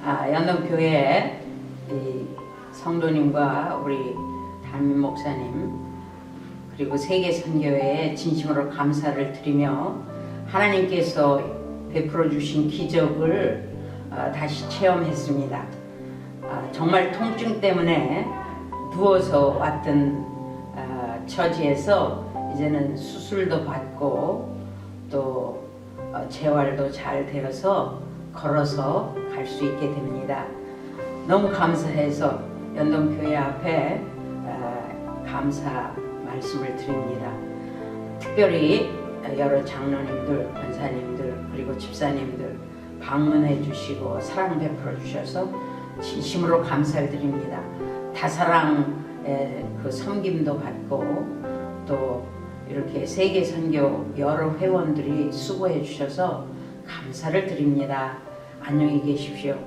연동교회 성도님과 우리 담임 목사님 그리고 세계선교회에 진심으로 감사를 드리며 하나님께서 베풀어 주신 기적을 다시 체험했습니다. 정말 통증 때문에 누워서 왔던 처지에서 이제는 수술도 받고 또 재활도 잘 되어서 걸어서 갈 수 있게 됩니다. 너무 감사해서 연동교회 앞에 감사 말씀을 드립니다. 특별히 여러 장로님들, 권사님들 그리고 집사님들 방문해 주시고 사랑 베풀어 주셔서 진심으로 감사를 드립니다. 다사랑의 그 섬김도 받고 또 이렇게 세계선교 여러 회원들이 수고해 주셔서 감사를 드립니다. 안녕히 계십시오.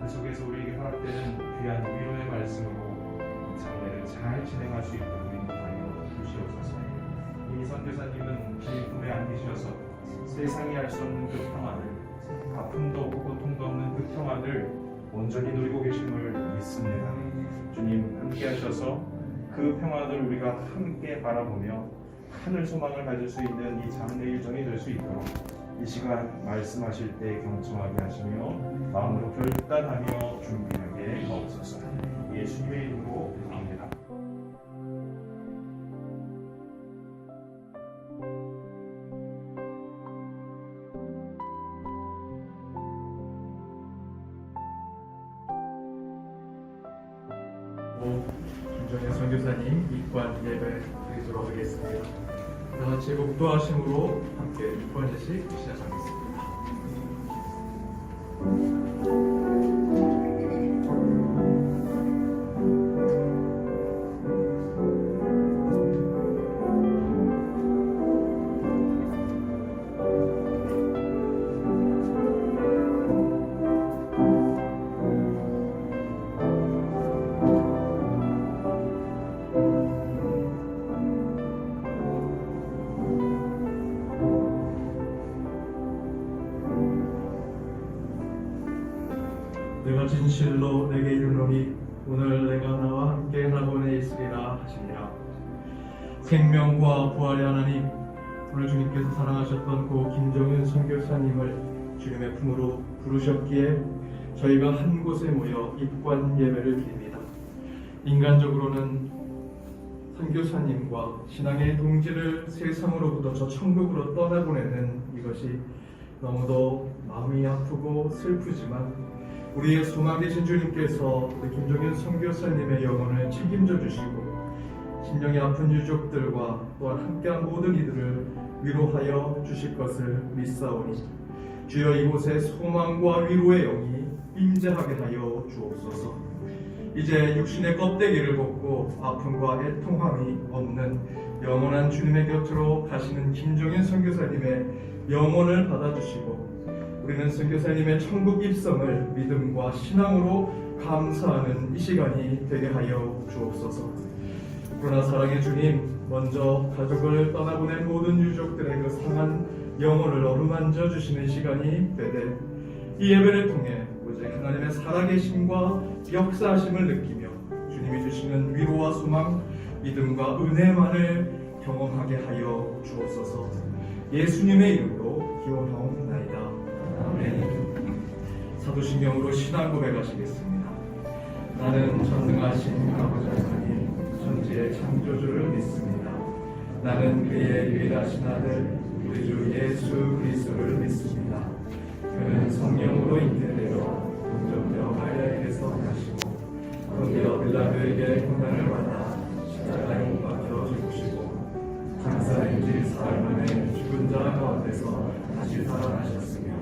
그 속에서 우리에게 허락되는 귀한 위로의 말씀으로 장례를 잘 진행할 수 있도록 인도하여 주시옵소서. 이 선교사님은 주님 품에 안기셔서 세상이 알 수 없는 그 평안을, 아픔도 없고 고통도 없는 그 평안을 온전히 누리고 계심을 믿습니다. 주님 함께 하셔서 그 평안을 우리가 함께 바라보며 하늘 소망을 가질 수 있는 이 장례 일정이 될 수 있도록 이 시간 말씀하실 때 경청하게 하시며 마음으로 결단하며 준비하게 하옵소서. 예수님의 이름으로 기도합니다. 김정현 선교사님 입관 예배 드리도록 하겠습니다. 다 같이 복도하심으로 함께 입관 예식 시작하겠습니다. 내가 진실로 내게 이르노니 오늘 내가 나와 함께 학원에 있으리라 하시니라. 생명과 부활의 하나님, 오늘 주님께서 사랑하셨던 고 김정은 선교사님을 주님의 품으로 부르셨기에 저희가 한 곳에 모여 입관 예배를 드립니다. 인간적으로는 선교사님과 신앙의 동지를 세상으로부터 저 천국으로 떠나보내는 이것이 너무도 마음이 아프고 슬프지만 우리의 소망 되신 주님께서 우리 김정현 선교사님의 영혼을 책임져 주시고 심령이 아픈 유족들과 또한 함께한 모든 이들을 위로하여 주실 것을 믿사오니 주여 이곳에 소망과 위로의 영이 임재하게 하여 주옵소서. 이제 육신의 껍데기를 벗고 아픔과 애통함이 없는 영원한 주님의 곁으로 가시는 김정현 선교사님의 영혼을 받아주시고 우리는 선교사님의 천국 입성을 믿음과 신앙으로 감사하는 이 시간이 되게 하여 주옵소서. 그러나 사랑의 주님, 먼저 가족을 떠나보낸 모든 유족들의 그 상한 영혼을 어루만져 주시는 시간이 되되 이 예배를 통해 오직 하나님의 살아계심과 역사하심을 느끼며 주님이 주시는 위로와 소망, 믿음과 은혜만을 경험하게 하여 주옵소서. 예수님의 이름으로 기원하옵나이다. 아멘. 사도신경으로 신앙 고백하시겠습니다. 나는 전능하신 아버지 하나님 천지의 창조주를 믿습니다. 나는 그의 유일하신 아들 우리 주 예수 그리스도를 믿습니다. 그는 성령으로 잉태되어 동정녀 마리아에게서 나시고 본디오 빌라도에게 고난을 받아 십자가에 못 박혀 죽으시고 장사인지 사흘 만에 죽은 자 가운데서 다시 살아나셨으며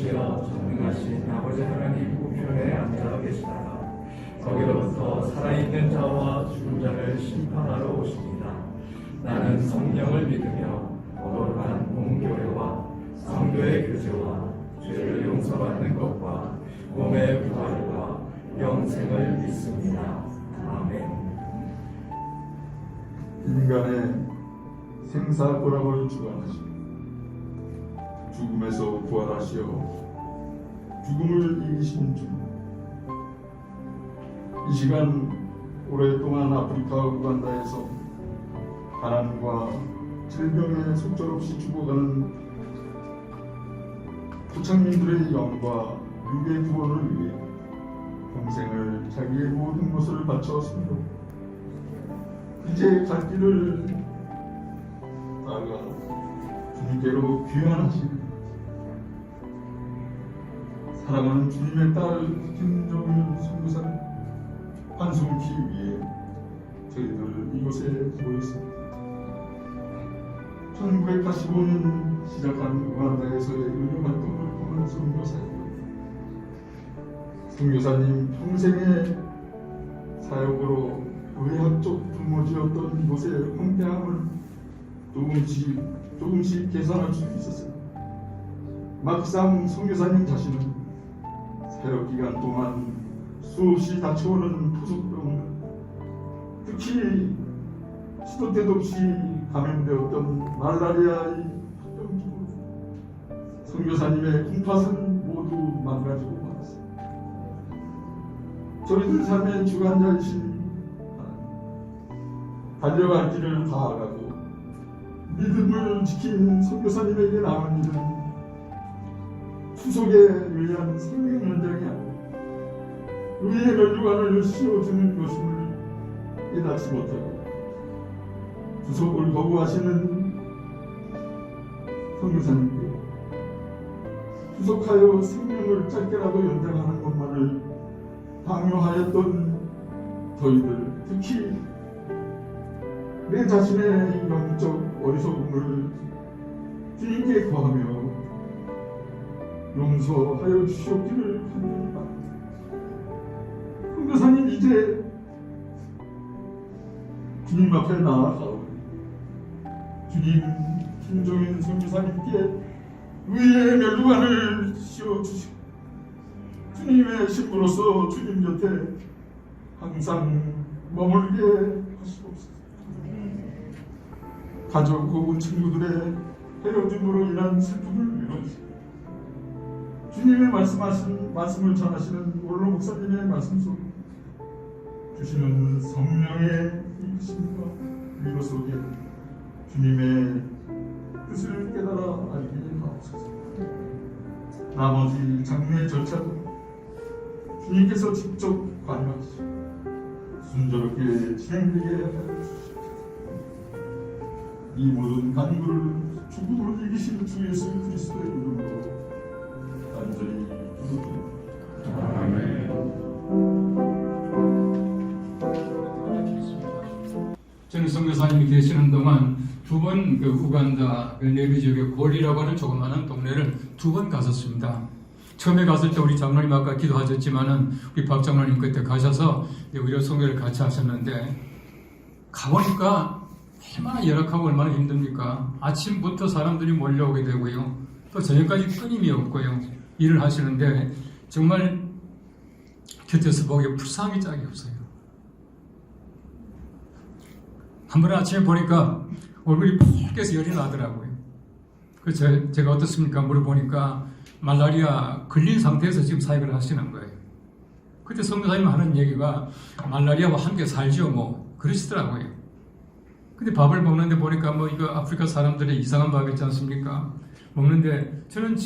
오시어 전능하신 아버지 하나님 우편에 앉아 계시다가 거기로부터 살아있는 자와 죽은 자를 심판하러 오십니다. 나는 성령을 믿으며 거룩한 공교회와 성도의 교제와 죄를 용서받는 것과 몸의 부활과 영생을 믿습니다. 아멘. 인간의 생사고락을 주관하시고 죽음에서 부활하시어 죽음을 이기신 주, 이 시간 오랫동안 아프리카 우간다에서 가난과 질병에 속절없이 죽어가는 토착민들의 영과 육의 구원을 위해 평생을 자기의 모든 것을 바쳤으므로 이제 갈 길을 따라 주님께로 귀환하시는 사랑하는 주님의 딸 김정은 선교사님 환송기 위해 저희들 이곳에 모였습니다. 1985년 시작한 우간다에서의 의료 활동을 통한 선교사님 평생의 사역으로 의학적 불모지였던 이곳의 황폐함을 조금씩 개선할 수 있었어요. 막상 선교사님 자신은 사역 기간 동안 수없이 닥쳐오는 토속병, 특히 시도 때도 없이 감염되었던 말라리아의 병기로 선교사님의 kumfat은 모두 망가지고 말았어요. 저희들 삶의 주관자이신 달려갈 길을 다하고 믿음을 지킨 선교사님에게 남은 일은 추석에 위한 생명 현장이 아니고 의의 멸류관을 씌워주는 것임을 깨닫지 못하고 추석을 거부하시는 선교사님께 추석하여 생명을 짧게라도 연장하는 것만을 강요하였던 저희들, 특히 내 자신의 영적 어리석음을 주님께 구하며 용서하여 주시옵기를 간절히 바랍니다. 선교사님 이제 주님 앞에 나아가오니 주님 김종인 선교사님께 의의 멸류관을 씌워주시고 주님의 신부로서 주님 곁에 항상 머물게 하시옵소서. 가족 혹은 친구들의 헤어짐으로 인한 슬픔을 위로하시고 주님의 말씀을 전하시는 원로 목사님의 말씀 속에 주시는 성령의 이끄심과 위로 속에 주님의 뜻을 깨달아 알게 하옵소서. 나머지 장례 절차도 주님께서 직접 관여하시고 순조롭게 진행되게 해주시옵소서. 이 모든 간구를 죽음을 이기신 주 예수 그리스도의 이름으로 간절히 기도드립니다. 아멘. 저는 선교사님이 계시는 동안 두 번 우간다 네비 지역의 골이라고 하는 조그마한 동네를 두 번 갔었습니다. 처음에 갔을 때 우리 장로님 아까 기도하셨지만은 우리 박 장로님 그때 가셔서 의료 선교를 같이 하셨는데 가보니까 얼마나 열악하고 얼마나 힘듭니까? 아침부터 사람들이 몰려오게 되고요. 또 저녁까지 끊임이 없고요. 일을 하시는데 정말 곁에서 보기에 불쌍하기 짝이 없어요. 한 번 아침에 보니까 얼굴이 붉게서 열이 나더라고요. 그래서 제가 어떻습니까? 물어보니까 말라리아 걸린 상태에서 지금 사역을 하시는 거예요. 그때 선교사님 하는 얘기가 말라리아와 함께 살지요 뭐 그러시더라고요. 근데 밥을 먹는데 보니까 뭐 이거 아프리카 사람들의 이상한 밥 있지 않습니까? 먹는데 저는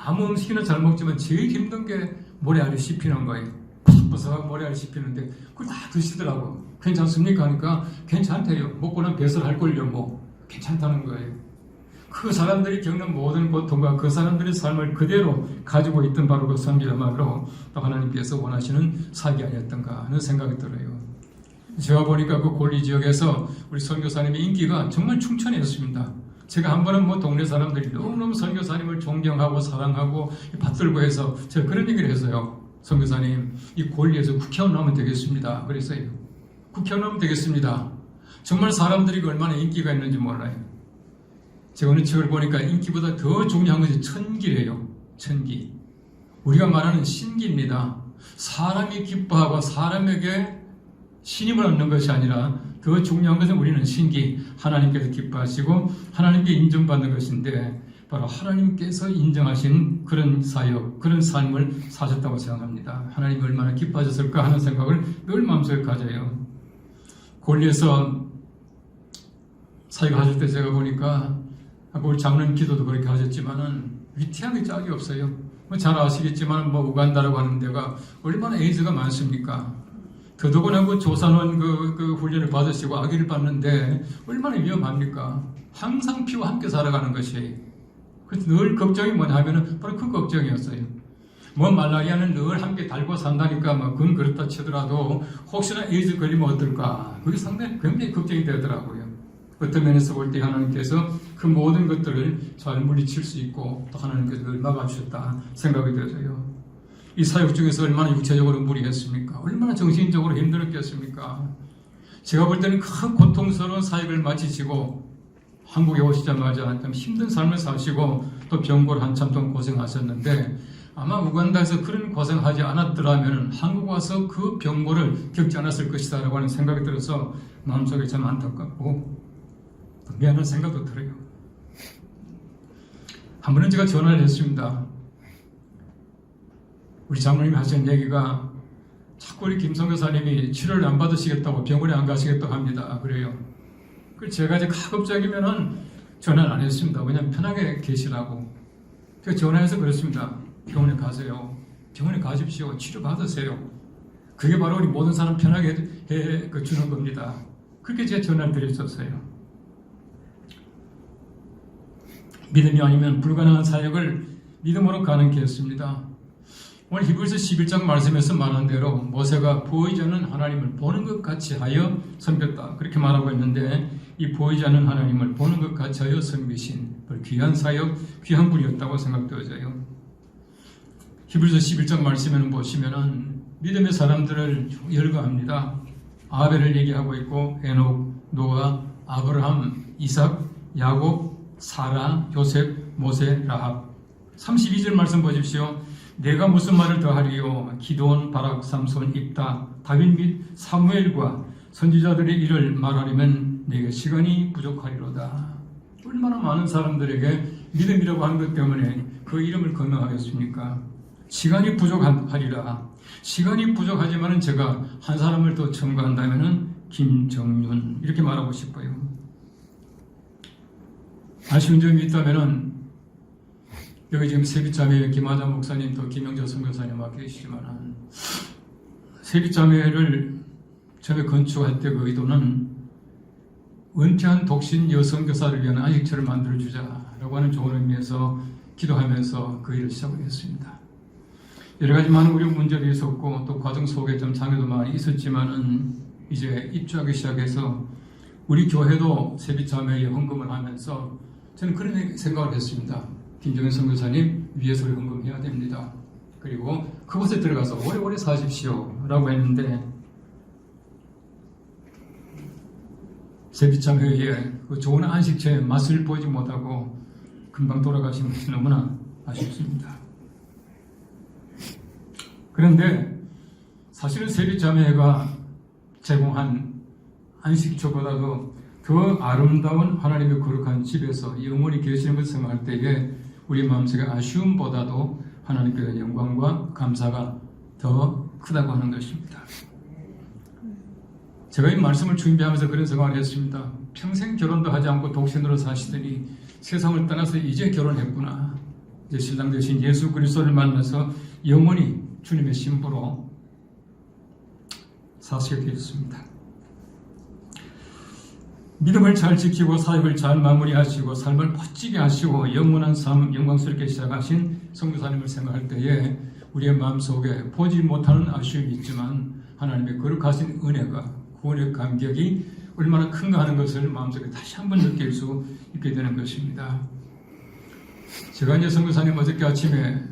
아무 음식이나 잘 먹지만 제일 힘든 게 모래 알이 씹히는 거예요. 바삭바삭하고 모래 알이 씹히는데 그걸 다 드시더라고. 괜찮습니까? 하니까 괜찮대요. 먹고는 배설할걸요 뭐 괜찮다는 거예요. 그 사람들이 겪는 모든 고통과 그 사람들의 삶을 그대로 가지고 있던 바로 그 선비야말로 또 하나님께서 원하시는 사역이 아니었던가 하는 생각이 들어요. 제가 보니까 그 골리 지역에서 우리 선교사님의 인기가 정말 충천이었습니다. 제가 한 번은 뭐 동네 사람들이 너무너무 선교사님을 존경하고 사랑하고 받들고 해서 제가 그런 얘기를 했어요. 선교사님, 이 권리에서 국회의원 나오면 되겠습니다. 그랬어요. 국회의원 나오면 되겠습니다. 정말 사람들이 얼마나 인기가 있는지 몰라요. 제가 어느 책을 보니까 인기보다 더 중요한 것이 천기래요. 천기. 우리가 말하는 신기입니다. 사람이 기뻐하고 사람에게 신임을 얻는 것이 아니라 더 중요한 것은 우리는 신기, 하나님께서 기뻐하시고 하나님께 인정받는 것인데 바로 하나님께서 인정하신 그런 사역, 그런 삶을 사셨다고 생각합니다. 하나님이 얼마나 기뻐하셨을까 하는 생각을 늘 마음속에 가져요. 골리에서 사역하실 때 제가 보니까 아까 우리 장로님 기도도 그렇게 하셨지만은 위태한 게 짝이 없어요. 잘 아시겠지만 우간다라고 하는 데가 얼마나 에이즈가 많습니까? 더더구나 그 조산원 그 훈련을 받으시고 아기를 받는데 얼마나 위험합니까? 항상 피와 함께 살아가는 것이. 그래서 늘 걱정이 뭐냐 하면은 바로 그 걱정이었어요. 뭐 말라리아는 늘 함께 달고 산다니까 그건 그렇다 치더라도 혹시나 에이즈 걸리면 어떨까? 그게 상당히 굉장히 걱정이 되더라고요. 어떤 면에서 볼 때 하나님께서 그 모든 것들을 잘 물리칠 수 있고 또 하나님께서 늘 막아주셨다 생각이 되어져요. 이 사역 중에서 얼마나 육체적으로 무리했습니까? 얼마나 정신적으로 힘들었겠습니까? 제가 볼 때는 큰 고통스러운 사역을 마치시고 한국에 오시자마자 좀 힘든 삶을 사시고 또 병고를 한참 동안 고생하셨는데 아마 우간다에서 그런 고생하지 않았더라면 한국 와서 그 병고를 겪지 않았을 것이다 라고 하는 생각이 들어서 마음속에 참 안타깝고 미안한 생각도 들어요. 한 번은 제가 전화를 했습니다. 우리 장로님이 하신 얘기가 자꾸 우리 김성교사님이 치료를 안 받으시겠다고 병원에 안 가시겠다고 합니다. 그래요. 그래서 제가 이제 가급적이면은 전화를 안 했습니다. 왜냐면 편하게 계시라고. 그래서 전화해서 그랬습니다. 병원에 가세요. 병원에 가십시오. 치료 받으세요. 그게 바로 우리 모든 사람 편하게 주는 겁니다. 그렇게 제가 전화를 드렸었어요. 믿음이 아니면 불가능한 사역을 믿음으로 가는 길이었습니다. 오늘 히브리서 11장 말씀에서 말한 대로 모세가 보이지 않는 하나님을 보는 것 같이 하여 섬겼다. 그렇게 말하고 있는데 이 보이지 않는 하나님을 보는 것 같이 하여 섬기신 귀한 사역, 귀한 분이었다고 생각되어져요. 히브리서 11장 말씀에는 보시면은 믿음의 사람들을 열거합니다. 아벨을 얘기하고 있고 에녹, 노아, 아브라함, 이삭, 야곱, 사라, 요셉, 모세, 라합. 32절 말씀 보십시오. 내가 무슨 말을 더하리요? 기드온, 바락, 삼손, 입다, 다윗 및 사무엘과 선지자들의 일을 말하려면 내게 시간이 부족하리로다. 얼마나 많은 사람들에게 믿음이라고 하는 것 때문에 그 이름을 거명하겠습니까? 시간이 부족하리라. 시간이 부족하지만은 제가 한 사람을 더 첨가한다면은 김정윤 이렇게 말하고 싶어요. 아쉬운 점이 있다면은 여기 지금 세빛자매 김하자 목사님 또 김영재 선교사님 와 계시지만은 세빛자매를 처음에 건축할 때 그 의도는 은퇴한 독신 여성교사를 위한 안식처를 만들어주자라고 하는 좋은 의미에서 기도하면서 그 일을 시작을 했습니다. 여러 가지 많은 우려 문제도 있었고 또 과정 속에 좀 장애도 많이 있었지만은 이제 입주하기 시작해서 우리 교회도 세빛자매에 헌금을 하면서 저는 그런 생각을 했습니다. 김정현 선교사님 위에서 헌금해야 됩니다. 그리고 그곳에 들어가서 오래오래 사십시오 라고 했는데 세빛자매의 그 좋은 안식처의 맛을 보지 못하고 금방 돌아가신 것이 너무나 아쉽습니다. 그런데 사실은 세빛자매가 제공한 안식처보다도 더 아름다운 하나님의 거룩한 집에서 영원히 계시는 것을 생각할 때에 우리 마음속에 아쉬움보다도 하나님께 대한 영광과 감사가 더 크다고 하는 것입니다. 제가 이 말씀을 준비하면서 그런 생각을 했습니다. 평생 결혼도 하지 않고 독신으로 사시더니 세상을 떠나서 이제 결혼했구나. 이제 신랑 되신 예수 그리스도를 만나서 영원히 주님의 신부로 사시게 되었습니다. 믿음을 잘 지키고 사역을 잘 마무리하시고 삶을 멋지게 하시고 영원한 삶 영광스럽게 시작하신 선교사님을 생각할 때에 우리의 마음속에 보지 못하는 아쉬움이 있지만 하나님의 거룩하신 은혜가 구원의 감격이 얼마나 큰가 하는 것을 마음속에 다시 한번 느낄 수 있게 되는 것입니다. 제가 이제 선교사님 어저께 아침에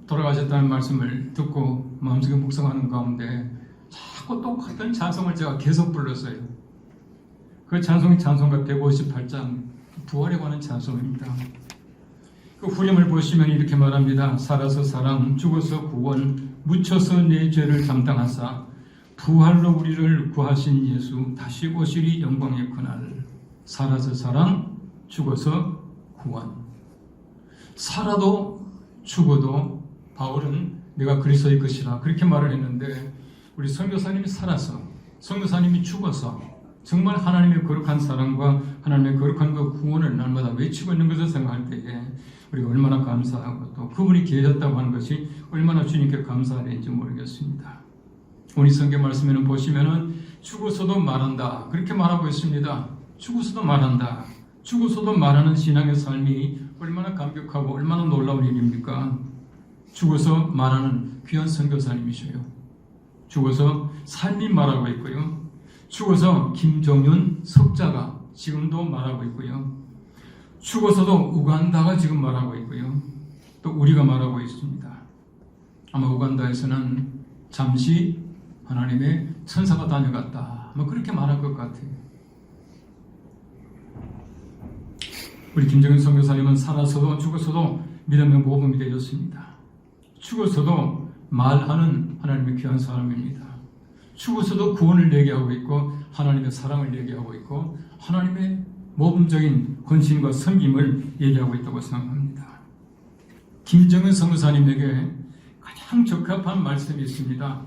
돌아가셨다는 말씀을 듣고 마음속에 묵상하는 가운데 자꾸 똑같은 찬송을 제가 계속 불렀어요. 그 찬송이 찬송가 158장 부활에 관한 찬송입니다. 그 후렴을 보시면 이렇게 말합니다. 살아서 사랑, 죽어서 구원, 묻혀서 내 죄를 담당하사 부활로 우리를 구하신 예수 다시 오시리 영광의 그날. 살아서 사랑, 죽어서 구원. 살아도 죽어도 바울은 내가 그리스도의 것이라 그렇게 말을 했는데, 우리 선교사님이 살아서, 선교사님이 죽어서 정말 하나님의 거룩한 사랑과 하나님의 거룩한 그 구원을 날마다 외치고 있는 것을 생각할 때에 우리가 얼마나 감사하고 또 그분이 계셨다고 하는 것이 얼마나 주님께 감사해야지 모르겠습니다. 오늘 성경 말씀에는 보시면은 죽어서도 말한다 그렇게 말하고 있습니다. 죽어서도 말한다. 죽어서도 말하는 신앙의 삶이 얼마나 감격하고 얼마나 놀라운 일입니까? 죽어서 말하는 귀한 선교사님이셔요. 죽어서 삶이 말하고 있고요. 죽어서 김정윤 석자가 지금도 말하고 있고요. 죽어서도 우간다가 지금 말하고 있고요. 또 우리가 말하고 있습니다. 아마 우간다에서는 잠시 하나님의 천사가 다녀갔다. 뭐 그렇게 말할 것 같아요. 우리 김정윤 선교사님은 살아서도 죽어서도 믿음의 모범이 되었습니다. 죽어서도 말하는 하나님의 귀한 사람입니다. 죽어서도 구원을 얘기하고 있고 하나님의 사랑을 얘기하고 있고 하나님의 모범적인 헌신과 섬김을 얘기하고 있다고 생각합니다. 김정은 선교사님에게 가장 적합한 말씀이 있습니다.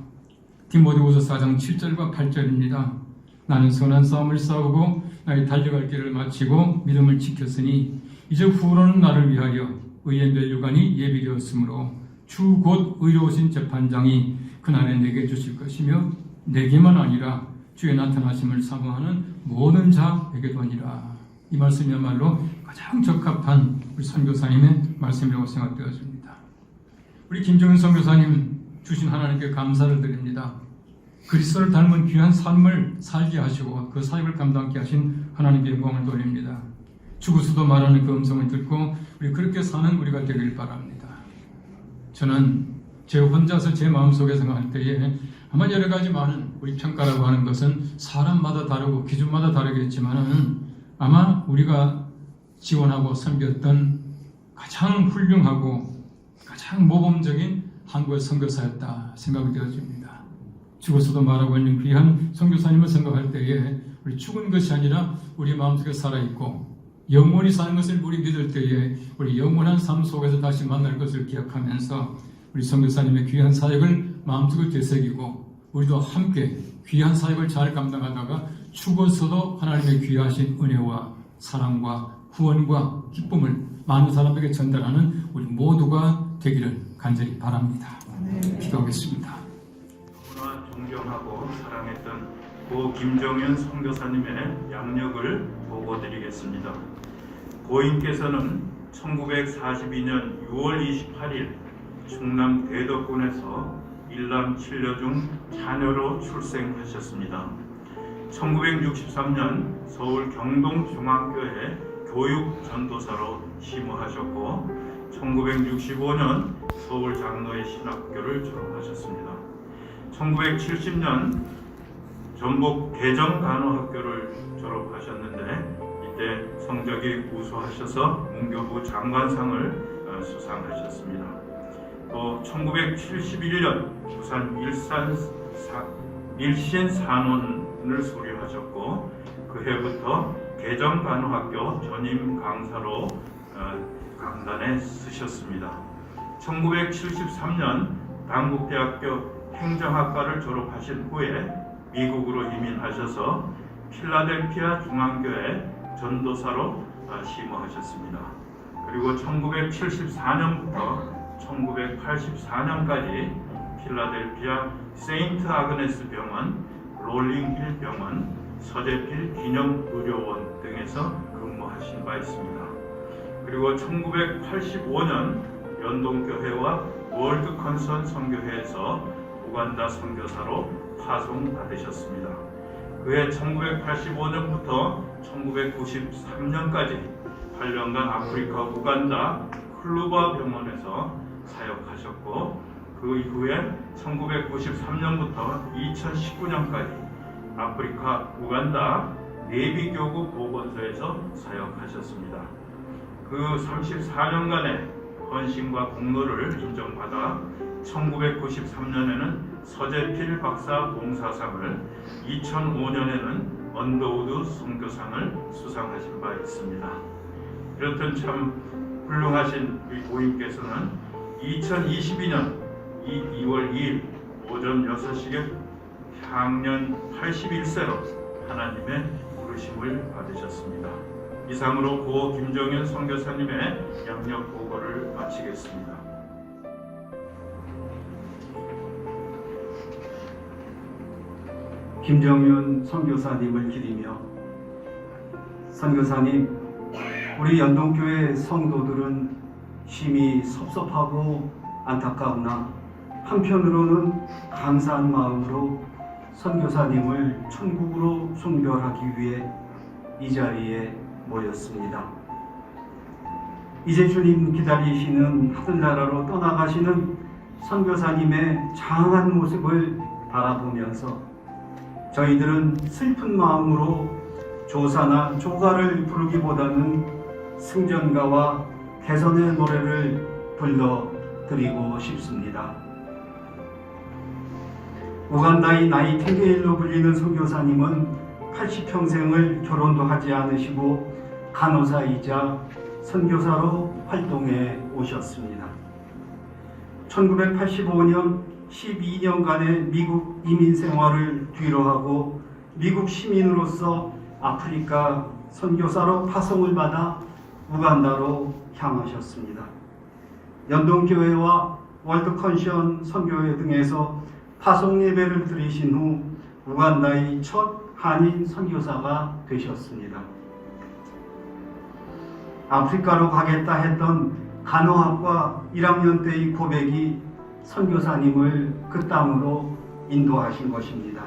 디모데후서 4장 7절과 8절입니다. 나는 선한 싸움을 싸우고 나의 달려갈 길을 마치고 믿음을 지켰으니 이제 후로는 나를 위하여 의의 면류관이 예비되었으므로 주 곧 의로우신 재판장이 그날에 내게 주실 것이며 내게만 아니라 주의 나타나심을 사모하는 모든 자에게도니라. 이 말씀이야말로 가장 적합한 우리 선교사님의 말씀이라고 생각되어집니다. 우리 김정은 선교사님 주신 하나님께 감사를 드립니다. 그리스도를 닮은 귀한 삶을 살게 하시고 그 사역을 감당케 하신 하나님께 영광을 돌립니다. 죽어서도 말하는 그 음성을 듣고 우리 그렇게 사는 우리가 되길 바랍니다. 저는 제 혼자서 제 마음속에 생각할 때에 아마 여러 가지 많은 우리 평가라고 하는 것은 사람마다 다르고 기준마다 다르겠지만은 아마 우리가 지원하고 섬겼던 가장 훌륭하고 가장 모범적인 한국의 선교사였다 생각이 되어집니다. 죽어서도 말하고 있는 귀한 선교사님을 생각할 때에 우리 죽은 것이 아니라 우리 마음속에 살아있고 영원히 사는 것을 우리 믿을 때에 우리 영원한 삶 속에서 다시 만날 것을 기억하면서 우리 선교사님의 귀한 사역을 마음속에 되새기고 우리도 함께 귀한 사역을 잘 감당하다가 죽어서도 하나님의 귀하신 은혜와 사랑과 구원과 기쁨을 많은 사람에게 전달하는 우리 모두가 되기를 간절히 바랍니다. 기도하겠습니다. 너무나 존경하고 사랑했던 고 김정윤 선교사님의 양력을 보고드리겠습니다. 고인께서는 1942년 6월 28일 충남 대덕군에서 일남 7녀 중 자녀로 출생하셨습니다. 1963년 서울 경동중앙교회 교육전도사로 심우하셨고 1965년 서울 장로의 신학교를 졸업하셨습니다. 1970년 전북 개정간호학교를 졸업하셨는데 이때 성적이 우수하셔서 문교부 장관상을 수상하셨습니다. 또 1971년 부산 밀신산원을 수료하셨고 그 해부터 개정간호학교 전임 강사로 강단에 서셨습니다. 1973년 당국대학교 행정학과를 졸업하신 후에 미국으로 이민하셔서 필라델피아 중앙교회 전도사로 심우하셨습니다. 그리고 1974년부터 1984년까지 필라델피아 세인트 아그네스 병원, 롤링힐 병원, 서재필 기념의료원 등에서 근무하신 바 있습니다. 그리고 1985년 연동교회와 월드 컨선 선교회에서 우간다 선교사로 파송받으셨습니다. 그해 1985년부터 1993년까지 8년간 아프리카 우간다 클루바 병원에서 사역하셨고, 그 이후에 1993년부터 2019년까지 아프리카 우간다 내비교구 보건소에서 사역하셨습니다. 그 34년간의 헌신과 공로를 인정받아 1993년에는 서재필 박사 봉사상을, 2005년에는 언더우드 선교상을 수상하신 바 있습니다. 이렇듯 참 훌륭하신 우리 고인께서는 2022년 2월 2일 오전 6시에 향년 81세로 하나님의 부르심을 받으셨습니다. 이상으로 고 김정윤 선교사님의 양력 보고를 마치겠습니다. 김정윤 선교사님을 기리며, 선교사님, 우리 연동교회 성도들은 심히 섭섭하고 안타까우나 한편으로는 감사한 마음으로 선교사님을 천국으로 송별하기 위해 이 자리에 모였습니다. 이제 주님 기다리시는 하늘나라로 떠나가시는 선교사님의 장한 모습을 바라보면서 저희들은 슬픈 마음으로 조사나 조가를 부르기보다는 승전가와 개선의 노래를 불러드리고 싶습니다. 우간다의 나이팅게일로 불리는 선교사님은 80평생을 결혼도 하지 않으시고 간호사이자 선교사로 활동해 오셨습니다. 1985년 12년간의 미국 이민 생활을 뒤로하고 미국 시민으로서 아프리카 선교사로 파송을 받아 우간다로 향하셨습니다. 연동교회와 월드컨션 선교회 등에서 파송 예배를 드리신 후 우간다의 첫 한인 선교사가 되셨습니다. 아프리카로 가겠다 했던 간호학과 1학년 때의 고백이 선교사님을 그 땅으로 인도하신 것입니다.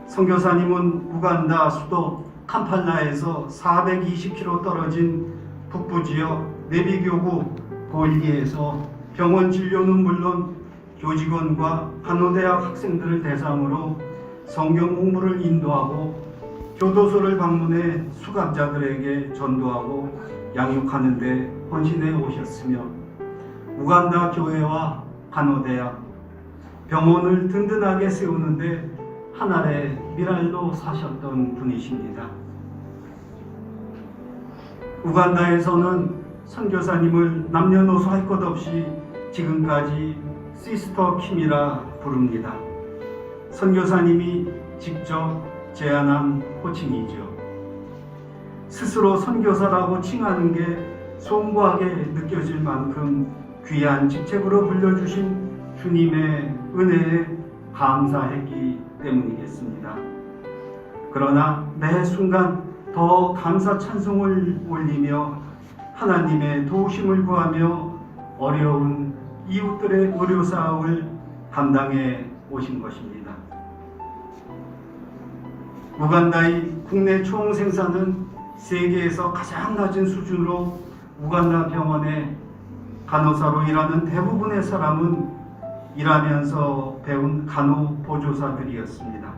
선교사님은 우간다 수도 캄팔라에서 420km 떨어진 북부 지역 내비교구 볼리에서 병원 진료는 물론 교직원과 간호대학 학생들을 대상으로 성경 공부를 인도하고 교도소를 방문해 수감자들에게 전도하고 양육하는 데 헌신해 오셨으며, 우간다 교회와 간호대학, 병원을 든든하게 세우는데 하나의 미랄로 사셨던 분이십니다. 우간다에서는 선교사님을 남녀노소 할 것 없이 지금까지 시스터 킴이라 부릅니다. 선교사님이 직접 제안한 호칭이죠. 스스로 선교사라고 칭하는 게 숭고하게 느껴질 만큼 귀한 직책으로 불려주신 주님의 은혜에 감사했기 때문이겠습니다. 그러나 매 순간 더 감사 찬송을 올리며 하나님의 도우심을 구하며 어려운 이웃들의 의료사업을 감당해 오신 것입니다. 우간다의 국내 총 생산은 세계에서 가장 낮은 수준으로 우간다 병원에 간호사로 일하는 대부분의 사람은 일하면서 배운 간호 보조사들이었습니다.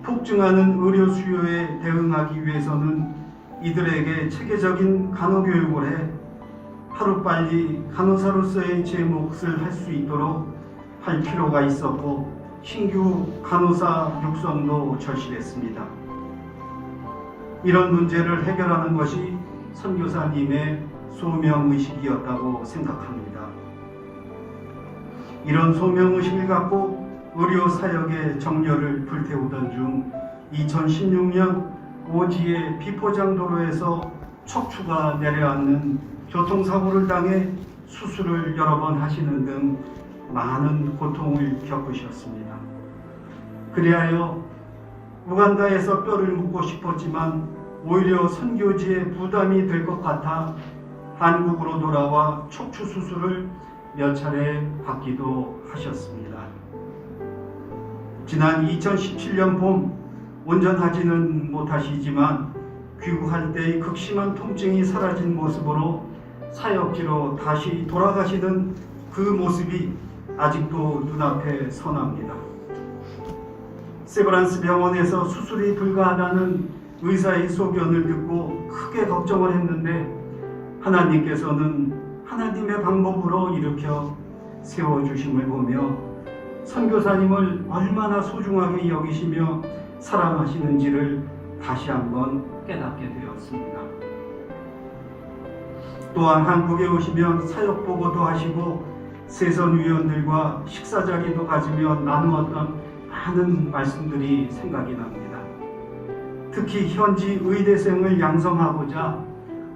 폭증하는 의료 수요에 대응하기 위해서는 이들에게 체계적인 간호 교육을 해 하루빨리 간호사로서의 제 몫을 할 수 있도록 할 필요가 있었고, 신규 간호사 육성도 절실했습니다. 이런 문제를 해결하는 것이 선교사님의 소명의식이었다고 생각합니다. 이런 소명의식을 갖고 의료사역의 정열을 불태우던 중 2016년 오지의 비포장도로에서 척추가 내려앉는 교통사고를 당해 수술을 여러 번 하시는 등 많은 고통을 겪으셨습니다. 그리하여 우간다에서 뼈를 묻고 싶었지만 오히려 선교지에 부담이 될 것 같아 한국으로 돌아와 척추 수술을 몇 차례 받기도 하셨습니다. 지난 2017년 봄 온전하지는 못하시지만 귀국할 때의 극심한 통증이 사라진 모습으로 사역지로 다시 돌아가시는 그 모습이 아직도 눈앞에 선합니다. 세브란스 병원에서 수술이 불가하다는 의사의 소견을 듣고 크게 걱정을 했는데 하나님께서는 하나님의 방법으로 일으켜 세워주심을 보며 선교사님을 얼마나 소중하게 여기시며 사랑하시는지를 다시 한번 깨닫게 되었습니다. 또한 한국에 오시면 사역 보고도 하시고 세선위원들과 식사자리도 가지며 나누었던 많은 말씀들이 생각이 납니다. 특히 현지 의대생을 양성하고자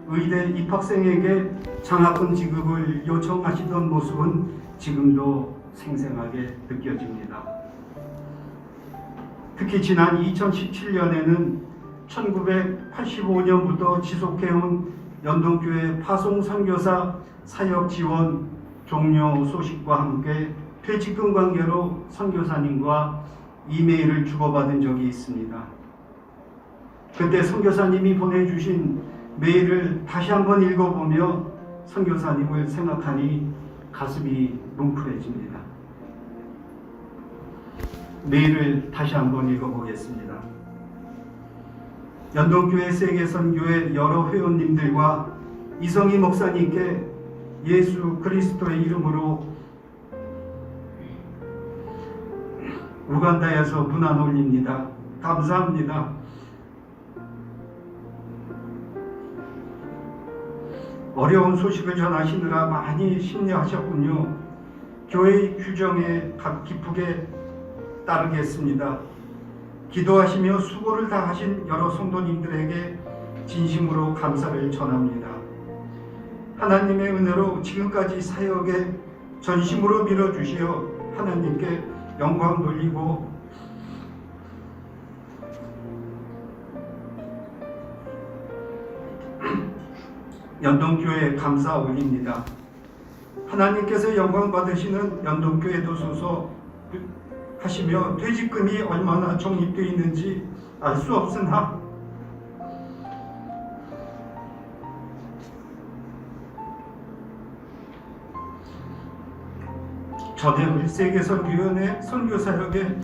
의대 입학생에게 장학금 지급을 요청하시던 모습은 지금도 생생하게 느껴집니다. 특히 지난 2017년에는 1985년부터 지속해온 연동교회 파송 선교사 사역 지원 종료 소식과 함께 퇴직금 관계로 선교사님과 이메일을 주고받은 적이 있습니다. 그때 선교사님이 보내주신 메일을 다시 한번 읽어보며 선교사님을 생각하니 가슴이 뭉클해집니다. 메일을 다시 한번 읽어보겠습니다. 연동교회 세계선교회 여러 회원님들과 이성희 목사님께 예수 그리스도의 이름으로 우간다에서 문안 올립니다. 감사합니다. 어려운 소식을 전하시느라 많이 심려하셨군요. 교회의 규정에 기쁘게 따르겠습니다. 기도하시며 수고를 다하신 여러 성도님들에게 진심으로 감사를 전합니다. 하나님의 은혜로 지금까지 사역에 전심으로 밀어주시어 하나님께 영광 돌리고 연동교회에 감사 올립니다. 하나님께서 영광 받으시는 연동교회 도소서 하시며 퇴직금이 얼마나 적립되어 있는지 알 수 없으나 전에 세계선교연의 선교사역에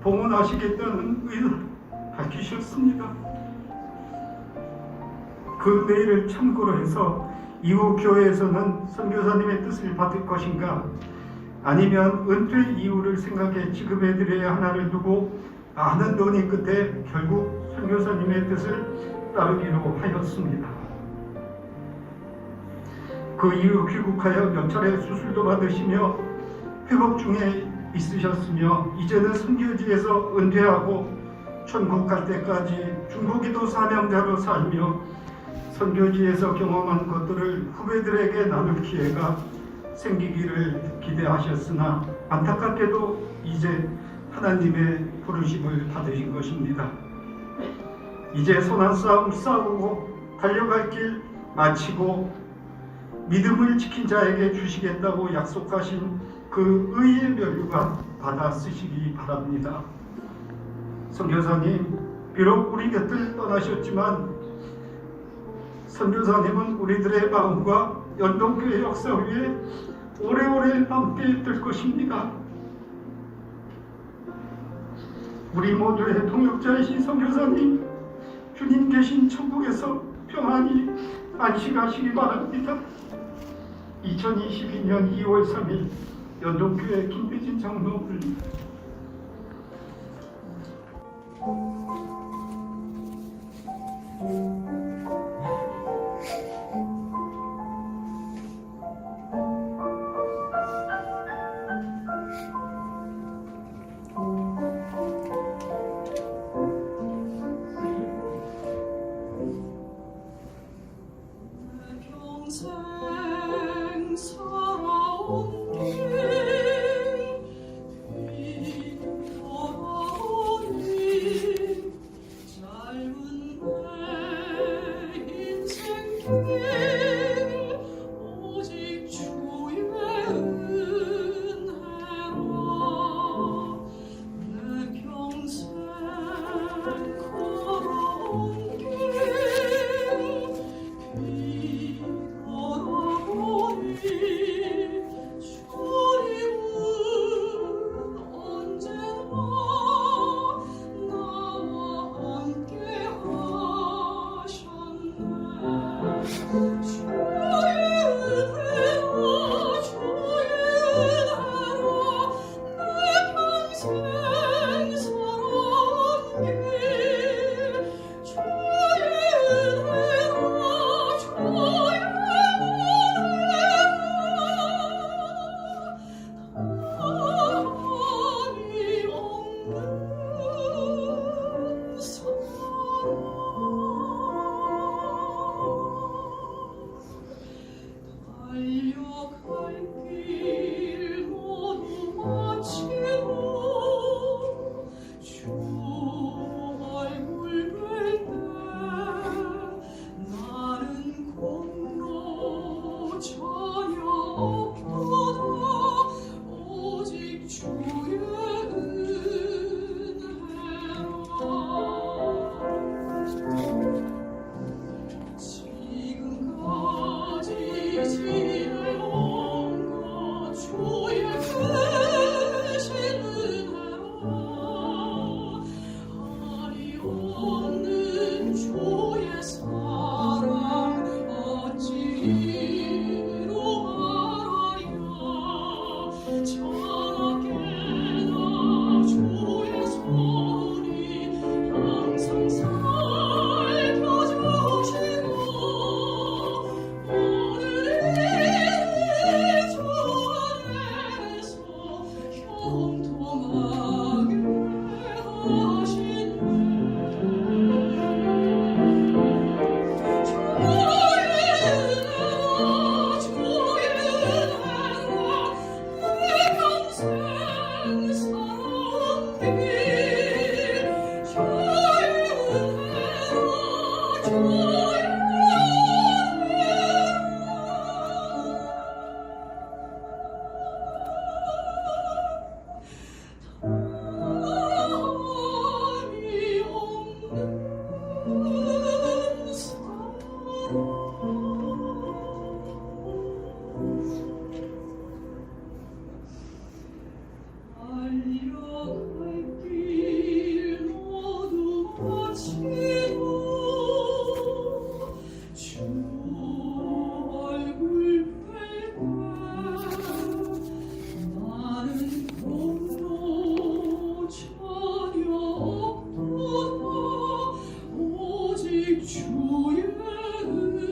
봉헌하시겠다는 의를 밝히셨습니다. 그 메일을 참고로 해서 이후 교회에서는 선교사님의 뜻을 받을 것인가 아니면 은퇴 이후를 생각해 지급해드려야 하나를 두고 많은 논의 끝에 결국 선교사님의 뜻을 따르기로 하였습니다. 그 이후 귀국하여 몇 차례 수술도 받으시며 회복 중에 있으셨으며 이제는 선교지에서 은퇴하고 천국 갈 때까지 중보기도 사명자로 살며 선교지에서 경험한 것들을 후배들에게 나눌 기회가 생기기를 기대하셨으나 안타깝게도 이제 하나님의 부르심을 받으신 것입니다. 이제 선한 싸움 싸우고 달려갈 길 마치고 믿음을 지킨 자에게 주시겠다고 약속하신 그 의의 면류관 받아 쓰시기 바랍니다. 선교사님, 비록 우리 곁을 떠나셨지만 선교사님은 우리들의 마음과 연동교회 역사 위에 오래오래 남게 될 것입니다. 우리 모두의 동역자이신 선교사님, 주님 계신 천국에서 평안히 안식하시기 바랍니다. 2022년 2월 3일 연동교회 김대진 장로 올립니다. 평생 살아온 길 돌아오니 짧은 내 인생길 오직 주의 은혜라 내 달려갈 길 모두 마치고 주 얼굴 뵐 때 나는 공로 전혀 없도다 오직 주의 은혜라 지금까지 지내온 것 주의 크신 은혜라 한이 없는 주의 사랑 어찌로 말하랴 전하게나 주의 손이 항상 살펴주시고 오늘의 주 안에서 형통하게 하시네 주의 은혜라 내 평생 살아온 길 주의 은혜라 주의 다름이 없는 달려갈 길 모두 마치고 주 얼굴 뵐 때 나는 공로 전혀 없도다 오직 주의 은혜라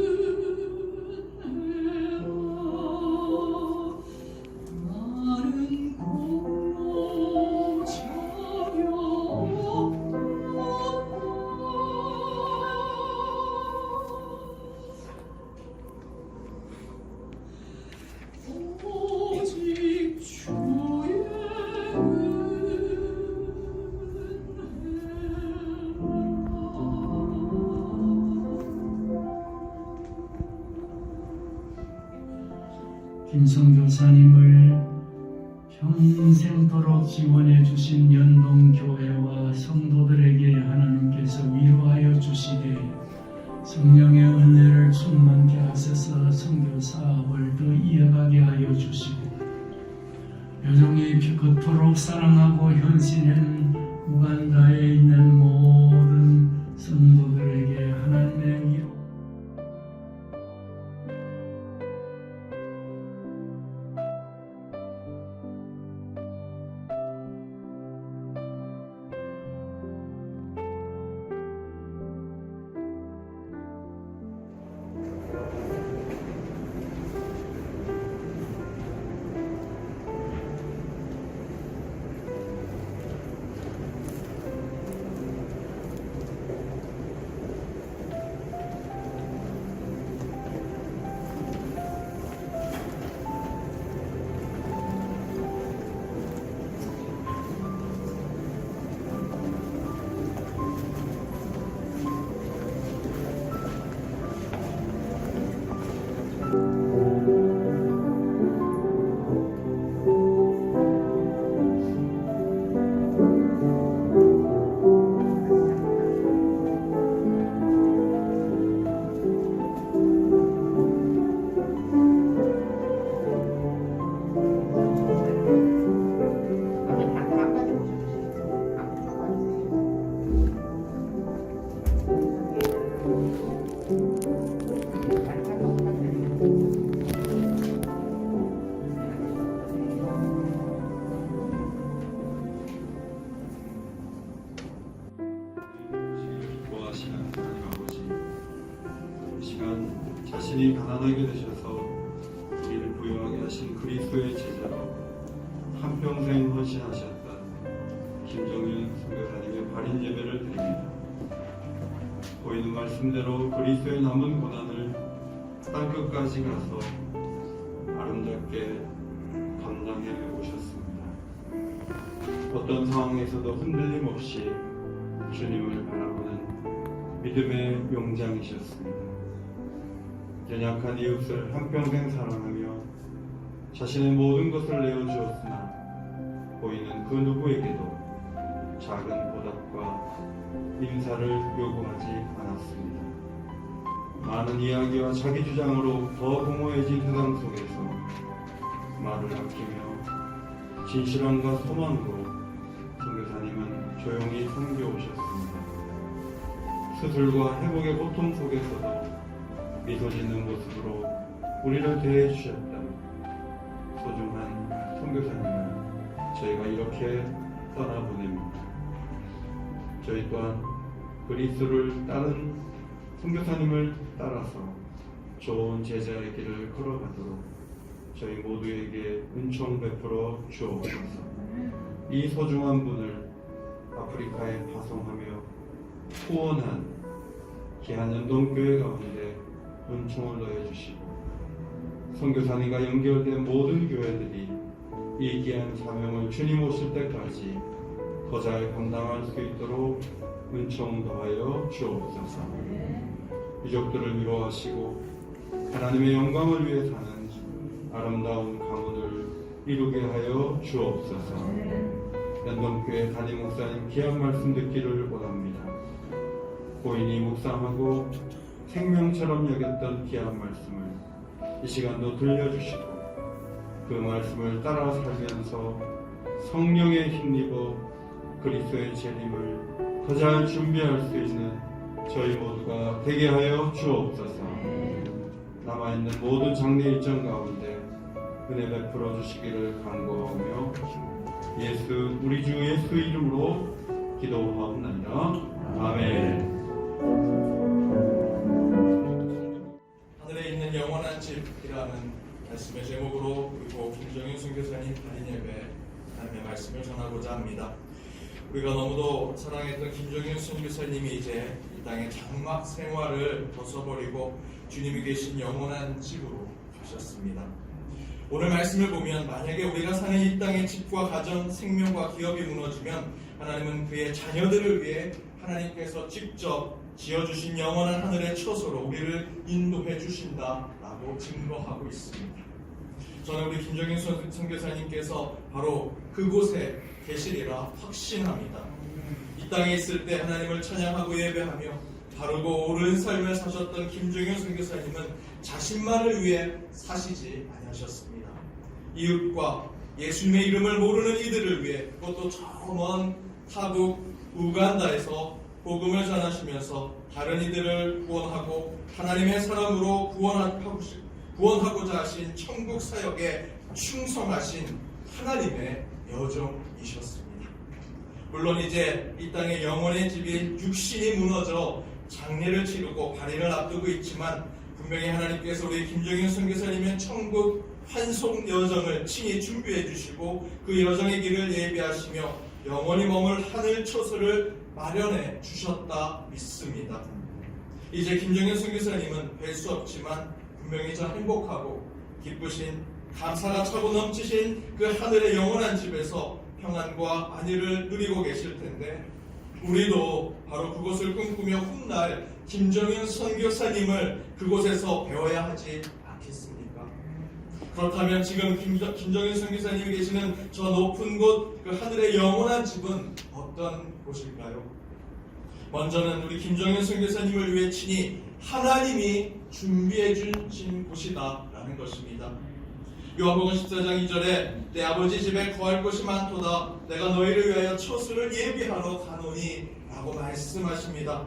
나는 공로 전혀 없도다 오직 주의 김성교사님을 평생도록 지원해 주신 연동교회와 성도들에게 하나님께서 위로하여 주시되 성령의 은혜를 충만케 하셔서 선교 사업을 더 이어가게 하여 주시고 여종이 그토록 사랑하고 헌신한 우간다에 있는 모든 성도들에게 하나님의 위로 자신이 가난하게 되셔서 우리를 부유하게 하신 그리스도의 제자로 한평생 헌신하셨던 김정윤 선교사님의 발인 예배를 드립니다. 보이는 말씀대로 그리스도의 남은 고난을 땅끝까지 가서 함께 감당해 오셨습니다. 어떤 상황에서도 흔들림 없이 주님을 바라보는 믿음의 용장이셨습니다. 연약한 이웃을 한평생 사랑하며 자신의 모든 것을 내어주었으나 보이는 그 누구에게도 작은 보답과 인사를 요구하지 않았습니다. 많은 이야기와 자기 주장으로 더 공허해진 세상 속에서 말을 아끼며 진실함과 소망으로 선교사님은 조용히 섬겨오셨습니다. 수술과 회복의 고통 속에서도 미소 짓는 모습으로 우리를 대해주셨던 소중한 선교사님을 저희가 이렇게 떠나보냅니다. 저희 또한 그리스도를 따른 선교사님을 따라서 좋은 제자의 길을 걸어가도록 저희 모두에게 은총 베풀어 주옵소서. 이 소중한 분을 아프리카에 파송하며 후원한 귀한 연동교회 가운데 은총을 넣어주시고 선교사님과 연결된 모든 교회들이 이 귀한 사명을 주님 오실 때까지 더 잘 감당할 수 있도록 은총 더하여 주옵소서. 유족들을 위로하시고 하나님의 영광을 위해 사는 아름다운 가문을 이루게 하여 주옵소서. 연동교회 담임 목사님 귀한 말씀 듣기를 원합니다. 고인이 묵상하고 생명처럼 여겼던 귀한 말씀을 이 시간도 들려주시고 그 말씀을 따라 살면서 성령에 힘입어 그리스도의 재림을 더 잘 준비할 수 있는 저희 모두가 되게 하여 주옵소서. 남아있는 모든 장례 일정 가운데 은혜 베풀어 주시기를 간구하며 우리 주 예수 이름으로 기도하옵나이다. 아멘. 하늘에 있는 영원한 집이라는 말씀의 제목으로 그리고 김정윤 선교사님 단임 예배 하나님의 말씀을 전하고자 합니다. 우리가 너무도 사랑했던 김정윤 선교사님이 이제 이 땅의 장막 생활을 벗어버리고 주님이 계신 영원한 집으로 가셨습니다. 오늘 말씀을 보면 만약에 우리가 사는 이 땅의 집과 가정, 생명과 기업이 무너지면 하나님은 그의 자녀들을 위해 하나님께서 직접 지어주신 영원한 하늘의 처소로 우리를 인도해 주신다라고 증거하고 있습니다. 저는 우리 김정인 선교사님께서 바로 그곳에 계시리라 확신합니다. 이 땅에 있을 때 하나님을 찬양하고 예배하며 바르고 옳은 삶을 사셨던 김정인 선교사님은 자신만을 위해 사시지 아니하셨습니다. 이웃과 예수님의 이름을 모르는 이들을 위해 그것도 저 먼 타국 우간다에서 복음을 전하시면서 다른 이들을 구원하고 하나님의 사람으로 구원하고자 하신 천국 사역에 충성하신 하나님의 여정이셨습니다. 물론 이제 이 땅의 영원의 집인 육신이 무너져 장례를 치르고 발인을 앞두고 있지만 분명히 하나님께서 우리 김정인 선교사님의 천국 환송 여정을 친히 준비해 주시고 그 여정의 길을 예비하시며 영원히 머물 하늘 처소를 마련해 주셨다 믿습니다. 이제 김정인 선교사님은 뵐 수 없지만 분명히 저 행복하고 기쁘신 감사가 차고 넘치신 그 하늘의 영원한 집에서 평안과 안위를 누리고 계실 텐데 우리도 바로 그곳을 꿈꾸며 훗날 김정인 선교사님을 그곳에서 배워야 하지 않겠습니까? 그렇다면 지금 김정인 선교사님이 계시는 저 높은 곳, 그 하늘의 영원한 집은 어떤 곳일까요? 먼저는 우리 김정인 선교사님을 위해 친히 하나님이 준비해 주신 곳이다라는 것입니다. 요한복음 14장 2절에 내 아버지 집에 거할 곳이 많도다 내가 너희를 위하여 처소를 예비하러 가노니 라고 말씀하십니다.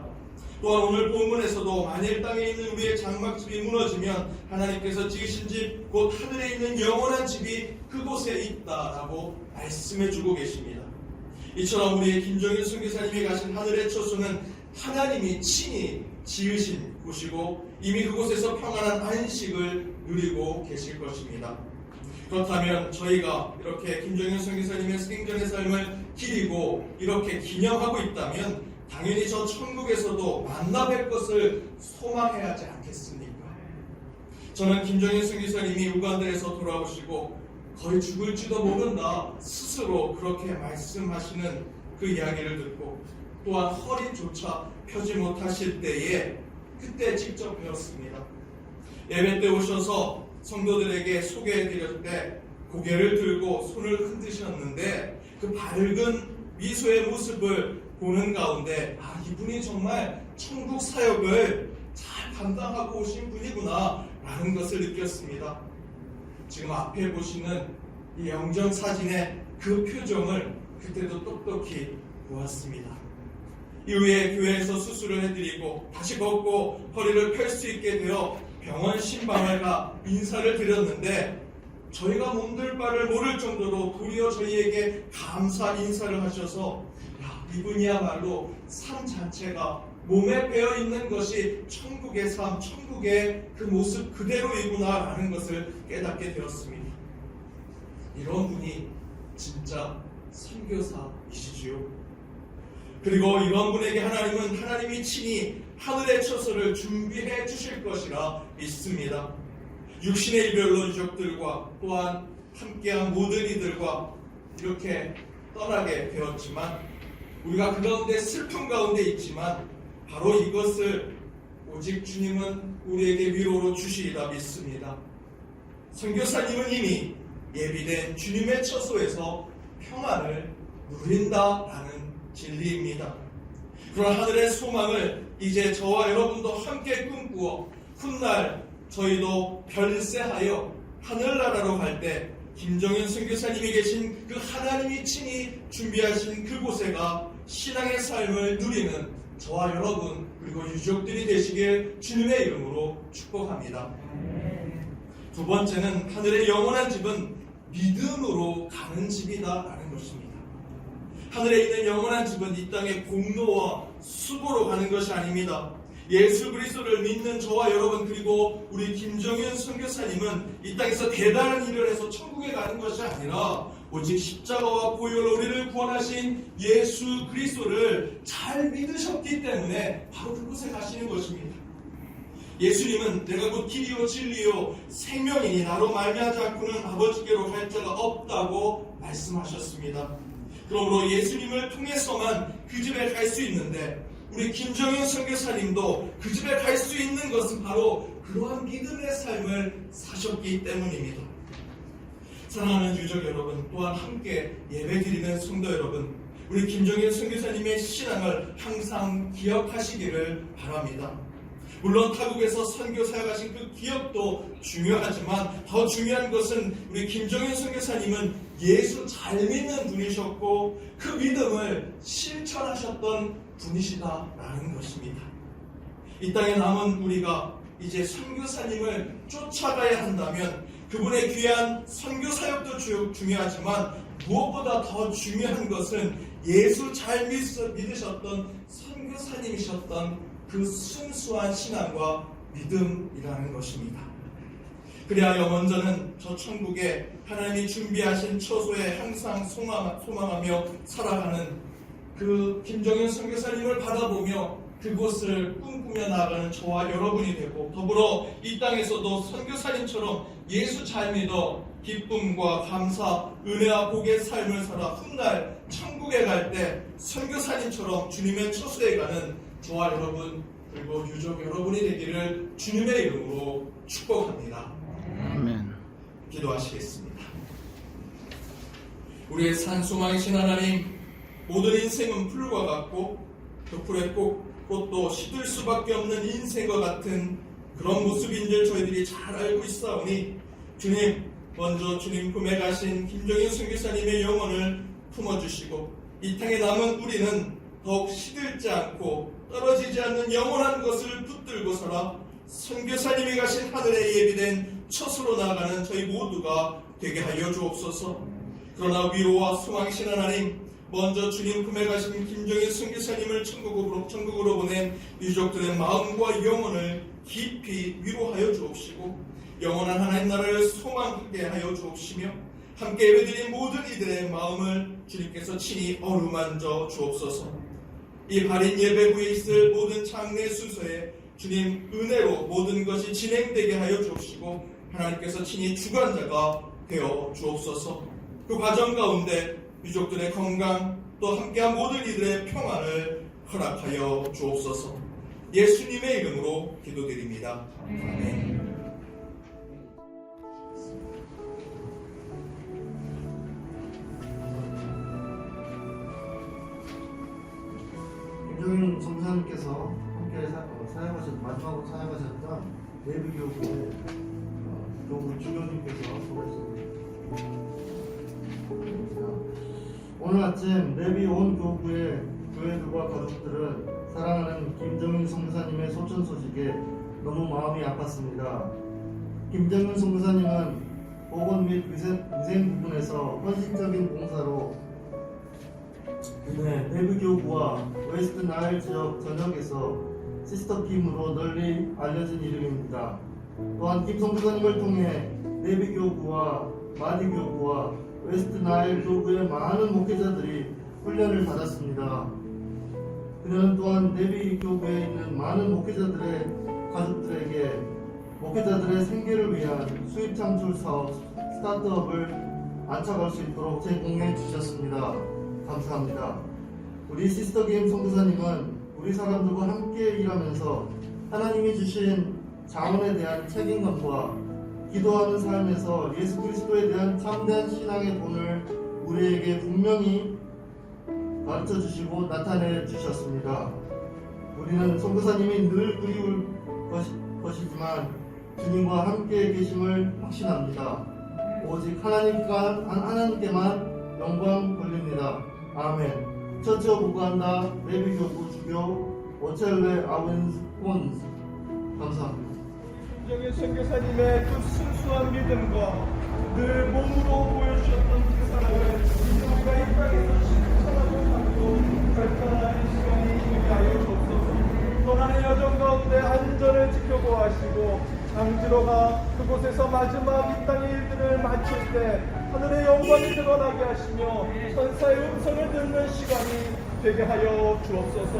또한 오늘 본문에서도 만일 땅에 있는 우리의 장막집이 무너지면 하나님께서 지으신 집 곧 하늘에 있는 영원한 집이 그곳에 있다라고 말씀해주고 계십니다. 이처럼 우리의 김정인 선교사님이 가신 하늘의 처소는 하나님이 친히 지으신 곳이고 이미 그곳에서 평안한 안식을 누리고 계실 것입니다. 그렇다면 저희가 이렇게 김정인 선교사님의 생전의 삶을 기리고 이렇게 기념하고 있다면 당연히 저 천국에서도 만나 뵐 것을 소망해야 하지 않겠습니까? 저는 김정인 선교사님이 우간다에서 돌아오시고 거의 죽을지도 모른다 스스로 그렇게 말씀하시는 그 이야기를 듣고 또한 허리조차 펴지 못하실 때에 그때 직접 배웠습니다. 예배 때 오셔서 성도들에게 소개해드릴 때 고개를 들고 손을 흔드셨는데 그 밝은 미소의 모습을 보는 가운데 이분이 정말 천국 사역을 잘 감당하고 오신 분이구나 라는 것을 느꼈습니다. 지금 앞에 보시는 이 영정사진의 그 표정을 그때도 똑똑히 보았습니다. 이후에 교회에서 수술을 해드리고 다시 걷고 허리를 펼 수 있게 되어 병원 신방을 가 인사를 드렸는데 저희가 몸둘 바를 모를 정도로 도리어 저희에게 감사 인사를 하셔서 이분이야말로 삶 자체가 몸에 배어 있는 것이 천국의 삶, 천국의 그 모습 그대로이구나 라는 것을 깨닫게 되었습니다. 이런 분이 진짜 선교사이시지요. 그리고 이런 분에게 하나님은 하나님이 친히 하늘의 처소를 준비해 주실 것이라 믿습니다. 육신의 이별로 유족들과 또한 함께한 모든 이들과 이렇게 떠나게 되었지만 우리가 그 가운데 슬픔 가운데 있지만 바로 이것을 오직 주님은 우리에게 위로로 주시리라 믿습니다. 선교사님은 이미 예비된 주님의 처소에서 평안을 누린다라는 진리입니다. 그런 하늘의 소망을 이제 저와 여러분도 함께 꿈꾸어 훗날 저희도 별세하여 하늘나라로 갈 때 김정인 선교사님이 계신 그 하나님이 친히 준비하신 그곳에가 신앙의 삶을 누리는 저와 여러분 그리고 유족들이 되시길 주님의 이름으로 축복합니다. 두 번째는 하늘의 영원한 집은 믿음으로 가는 집이다라는 것입니다. 하늘에 있는 영원한 집은 이 땅의 공로와 수고로 가는 것이 아닙니다. 예수 그리스도를 믿는 저와 여러분 그리고 우리 김정윤 선교사님은 이 땅에서 대단한 일을 해서 천국에 가는 것이 아니라 오직 십자가와 보혈로 우리를 구원하신 예수 그리스도를 잘 믿으셨기 때문에 바로 그곳에 가시는 것입니다. 예수님은 내가 곧 길이요 진리요 생명이니 나로 말미암지 않고는 아버지께로 갈 자가 없다고 말씀하셨습니다. 그러므로 예수님을 통해서만 그 집에 갈 수 있는데 우리 김정윤 선교사님도 그 집에 갈 수 있는 것은 바로 그러한 믿음의 삶을 사셨기 때문입니다. 사랑하는 유족 여러분, 또한 함께 예배드리는 성도 여러분, 우리 김정윤 선교사님의 신앙을 항상 기억하시기를 바랍니다. 물론 타국에서 선교 사역하신 그 기억도 중요하지만 더 중요한 것은 우리 김정윤 선교사님은 예수 잘 믿는 분이셨고 그 믿음을 실천하셨던 분이시다라는 것입니다. 이 땅에 남은 우리가 이제 선교사님을 쫓아가야 한다면 그분의 귀한 선교 사역도 중요하지만 무엇보다 더 중요한 것은 예수 잘 믿으셨던 선교사님이셨던 그 순수한 신앙과 믿음이라는 것입니다. 그래야 영원전은 저 천국에 하나님이 준비하신 처소에 항상 소망하며 살아가는 그 김정윤 선교사님을 바라보며 그곳을 꿈꾸며 나아가는 저와 여러분이 되고 더불어 이 땅에서도 선교사님처럼 예수 잘 믿어 기쁨과 감사, 은혜와 복의 삶을 살아 훗날 천국에 갈 때 선교사님처럼 주님의 처소에 가는 저와 여러분 그리고 유족 여러분이 되기를 주님의 이름으로 축복합니다. 아멘. 기도하시겠습니다. 우리의 산소망이신 하나님, 모든 인생은 풀과 같고 그 풀에 꽃도 시들 수밖에 없는 인생과 같은 그런 모습인 줄 저희들이 잘 알고 있사오니 주님, 먼저 주님 품에 가신 김정인 선교사님의 영혼을 품어주시고 이 땅에 남은 우리는 더욱 시들지 않고 떨어지지 않는 영원한 것을 붙들고 살아 선교사님이 가신 하늘에 예비된 처소로 나아가는 저희 모두가 되게 하여 주옵소서. 그러나 위로와 소망이신 하나님, 먼저 주님 품에 가신 김정인 선교사님을 천국으로 보낸 유족들의 마음과 영혼을 깊이 위로하여 주옵시고 영원한 하나님 나라를 소망하게 하여 주옵시며 함께 예배드린 모든 이들의 마음을 주님께서 친히 어루만져 주옵소서. 이 발인 예배 후에 있을 모든 장례 순서에 주님 은혜로 모든 것이 진행되게 하여 주옵시고 하나님께서 친히 주관자가 되어 주옵소서. 그 과정 가운데 유족들의 건강 또 함께한 모든 이들의 평안을 허락하여 주옵소서. 예수님의 이름으로 기도드립니다. 아멘. 김종인 성사님께서 함께 마지막으로 사역하셨던 예비교구의 교구 주교님께서 소개했습니다. 오늘 아침 레비 온 교구의 교회들과 가족들은 사랑하는 김정인 선교사님의 소천 소식에 너무 마음이 아팠습니다. 김정인 선교사님은 보건 및 위생 부분에서 헌신적인 봉사로 이내 내부교구와 웨스트 나일 지역 전역에서 시스터킴으로 널리 알려진 이름입니다. 또한 김 선교사님을 통해 내부교구와 마디교구와 웨스트 나일 교구의 많은 목회자들이 훈련을 받았습니다. 그녀는 또한 내비교구에 있는 많은 목회자들의 가족들에게 목회자들의 생계를 위한 수입 창출 사업 스타트업을 안착할 수 있도록 제공해 주셨습니다. 감사합니다. 우리 시스터 김 선교사님은 우리 사람들과 함께 일하면서 하나님이 주신 자원에 대한 책임감과 기도하는 삶에서 예수 그리스도에 대한 참된 신앙의 본을 우리에게 분명히 가르쳐 주시고 나타내 주셨습니다. 우리는 선교사님이 늘 그리울 것이지만 주님과 함께 계심을 확신합니다. 오직 하나님께만 영광 돌립니다. 아멘. 처치 오브 우간다 레비교구 주교 오첼레 아윈콘 감사합니다. 김정인 선교사님의 그 순수한 믿음과 늘 몸으로 보여주셨던 그 사랑을 우리가 이 땅에서 실천하고 받고 발전하는 시간이 있게 하여 주옵소서. 떠나는 여정 가운데 안전을 지켜보아시고 장지로가 그곳에서 마지막 이 땅의 일들을 마칠 때 하늘의 영광이 드러나게 하시며 천사의 음성을 듣는 시간이 되게 하여 주옵소서.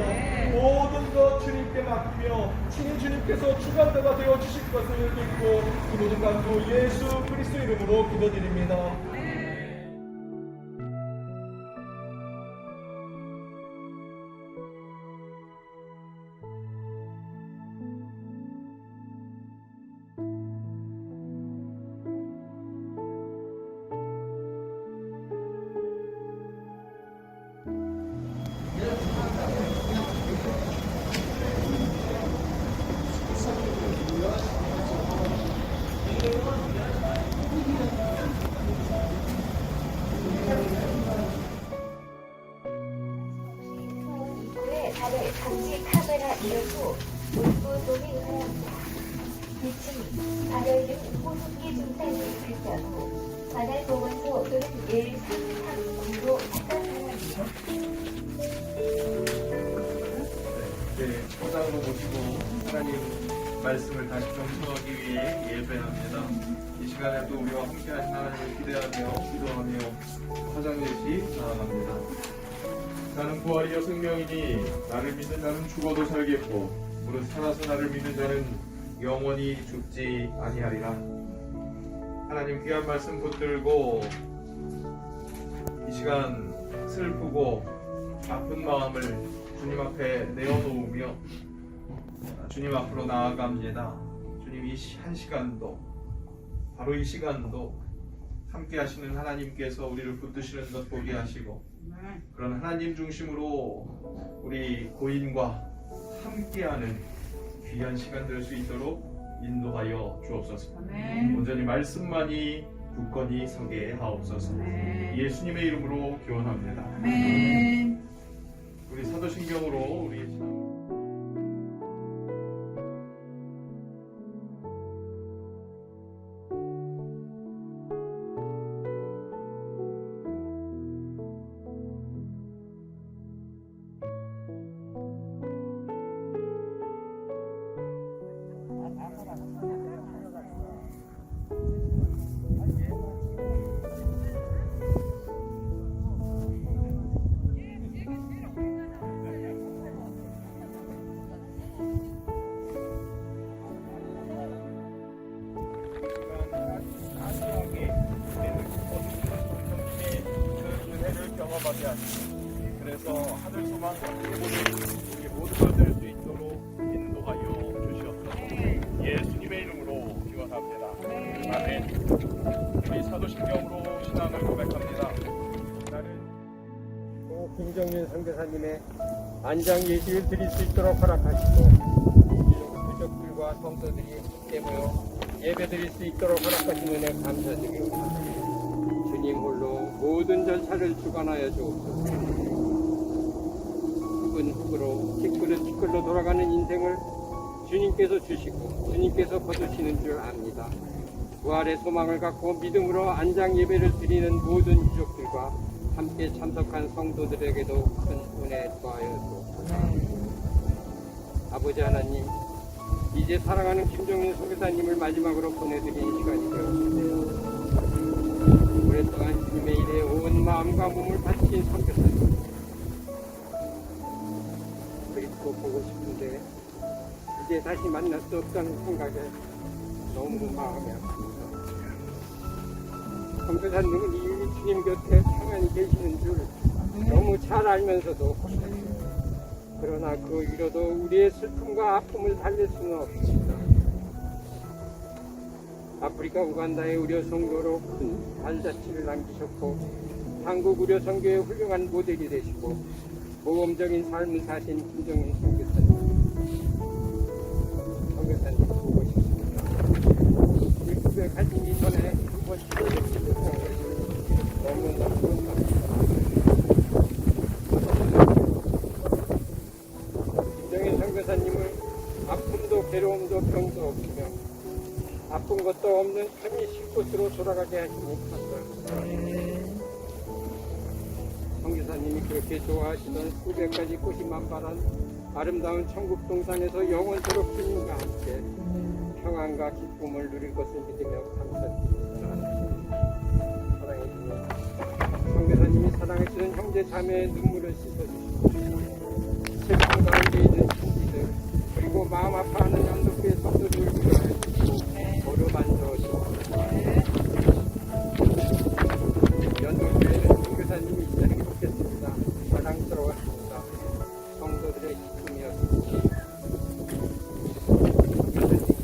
모든 것 주님께 맡기며 친히 주님께서 주관자가 되어 주실 것을 믿고 이 모든 간구 예수 그리스도 이름으로 기도드립니다. 발을 감지 카메라 이어서 물고 도움이 바랍니다. 2층 발열등 호흡기 증상을 필요하고 관할 보건소 또는 133구로 찾아 바랍니다. 포장으로 모시고 하나님 말씀을 다시 정수하기 위해 예배합니다. 이 시간에도 우리와 함께 하신 하나님을 기대하며 기도하며 화장 예시 나아갑니다. 나는 부활이요 생명이니 나를 믿는 자는 죽어도 살겠고 무릇 살아서 나를 믿는 자는 영원히 죽지 아니하리라. 하나님 귀한 말씀 붙들고 이 시간 슬프고 아픈 마음을 주님 앞에 내어놓으며 주님 앞으로 나아갑니다. 주님 이 한 시간도 바로 이 시간도 함께 하시는 하나님께서 우리를 붙드시는 것 보게 하시고 그런 하나님 중심으로 우리 고인과 함께하는 귀한 시간 될 수 있도록 인도하여 주옵소서. 온전히 말씀만이 굳건히 서게 하옵소서. 예수님의 이름으로 기원합니다. 우리 사도신경으로 우리 돌아가게 하시고 그래서 하늘 소망 어떻게 보면 우리 모두가 될 수 있도록 인도하여 주시옵소서. 예수님의 이름으로 기원합니다. 아멘. 우리 사도신경으로 신앙을 고백합니다. 나는 김정윤 선교사님의 안장 예식을 드릴 수 있도록 허락하시고 부족들과 성도들이 함께 모여 예배드릴 수 있도록 허락하신 은혜 감사드립니다. 주님 홀로 모든 전차를 주관하여 주옵소서. 흙은 흙으로 티끌은 티끌로 돌아가는 인생을 주님께서 주시고 주님께서 거두시는 줄 압니다. 부활의 소망을 갖고 믿음으로 안장 예배를 드리는 모든 유족들과 함께 참석한 성도들에게도 큰 은혜 더하여 주옵소서. 아버지 하나님, 이제 사랑하는 김정윤 선교사님을 마지막으로 보내드리는 시간이 되었는데요. 오랫동안 주님의 일에 온 마음과 몸을 바친 선교사님, 그리고 보고 싶은데 이제 다시 만날 수 없다는 생각에 너무 마음이 아픕니다. 선교사님은 이 주님 곁에 평안히 계시는 줄 너무 잘 알면서도 그러나 그 위로도 우리의 슬픔과 아픔을 달랠 수는 없습니다. 아프리카 우간다의 의료 선교로 큰 발자취를 남기셨고 한국 의료 선교의 훌륭한 모델이 되시고 모범적인 삶을 사신 김정윤 선교사님 보고 싶습니다. 유튜브에 가시기 전에 한번 치료를 너무너무 감사합니다. 김정윤 선교사님을 아픔도 괴로움도 병도 없으며 아픈 것도 없는 편히 쉴 곳으로 돌아가게 하시니 감사합니다. 선교사님이 그렇게 좋아하시던 수백 가지 꽃이 만발한 아름다운 천국 동산에서 영원토록 주님과 함께 평안과 기쁨을 누릴 것을 믿으며 감사드립니다. 사랑해 주님, 선교사님이 사랑해주는 형제 자매의 눈물을 씻어주시고 슬픔 가운데 있는 친지들 그리고 마음 아파하는 연속교회 성도들을 위로해 주시고 어루만져 주옵소서. 연속교회는 선교사님이 있어 행복했습니다. 사랑스러웠습니다. 성도들의 기쁨이었습니다.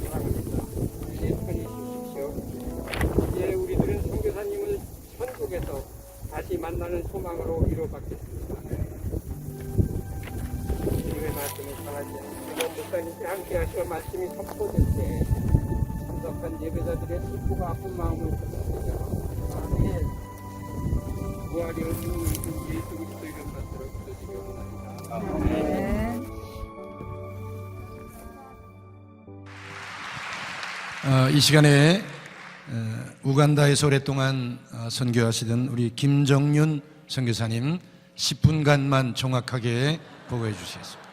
사랑합니다. 이제 편히 쉬십시오. 이제 우리들은 선교사님을 천국에서 다시 만나는 소망으로 위로받겠습니다. 주님의 말씀을 전하신 김원 목사님께 함께 하시어 말씀이 선포될 때 참석한 예배자들의 슬프고 아픈 마음을 품으시며 부활이 없는 우리 예수 그리스도 이름 받들어 기도드리옵나이다. 아멘. 이 시간에 우간다에서 오랫동안 선교하시던 우리 김정윤 선교사님 10분간만 정확하게 보고해 주시겠습니다.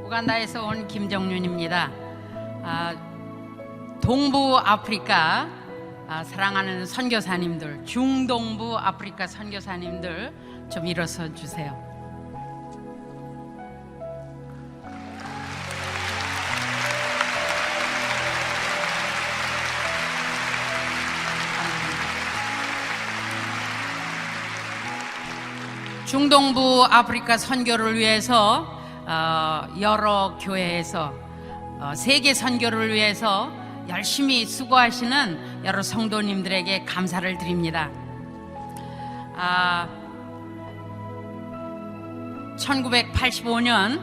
우간다에서 온 김정윤입니다. 동부 아프리카 사랑하는 선교사님들, 중동부 아프리카 선교사님들 좀 일어서 주세요. 중동부 아프리카 선교를 위해서 여러 교회에서 세계 선교를 위해서 열심히 수고하시는 여러 성도님들에게 감사를 드립니다. 1985년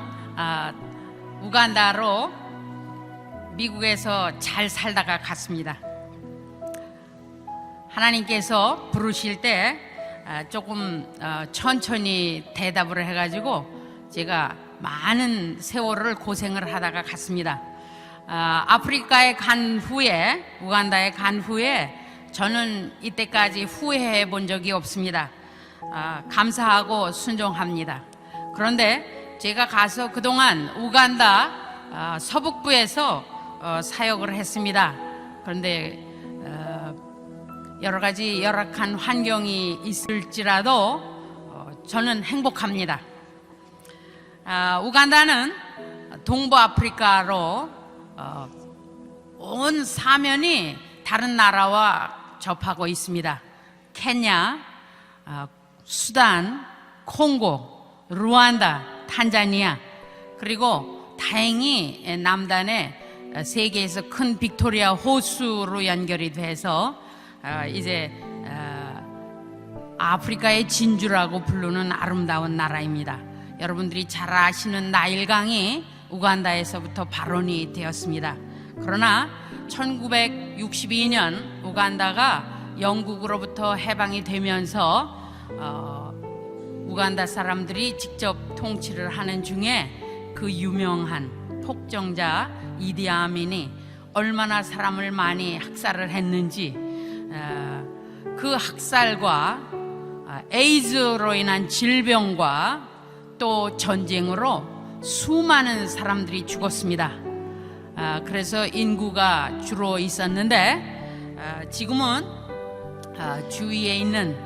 우간다로 미국에서 잘 살다가 갔습니다. 하나님께서 부르실 때 조금 천천히 대답을 해가지고 제가 많은 세월을 고생을 하다가 갔습니다. 아프리카에 간 후에, 우간다에 간 후에 저는 이때까지 후회해 본 적이 없습니다. 감사하고 순종합니다. 그런데 제가 가서 그동안 우간다 서북부에서 사역을 했습니다. 그런데 여러 가지 열악한 환경이 있을지라도 저는 행복합니다. 우간다는 동부 아프리카로 온 사면이 다른 나라와 접하고 있습니다. 케냐, 수단, 콩고, 루안다, 탄자니아, 그리고 다행히 남단에 세계에서 큰 빅토리아 호수로 연결이 돼서 이제 아프리카의 진주라고 부르는 아름다운 나라입니다. 여러분들이 잘 아시는 나일강이 우간다에서부터 발원이 되었습니다. 그러나 1962년 우간다가 영국으로부터 해방이 되면서 우간다 사람들이 직접 통치를 하는 중에 그 유명한 폭정자 이디 아민이 얼마나 사람을 많이 학살을 했는지, 그 학살과 에이즈로 인한 질병과 또 전쟁으로 수많은 사람들이 죽었습니다. 그래서 인구가 주로 있었는데 지금은 주위에 있는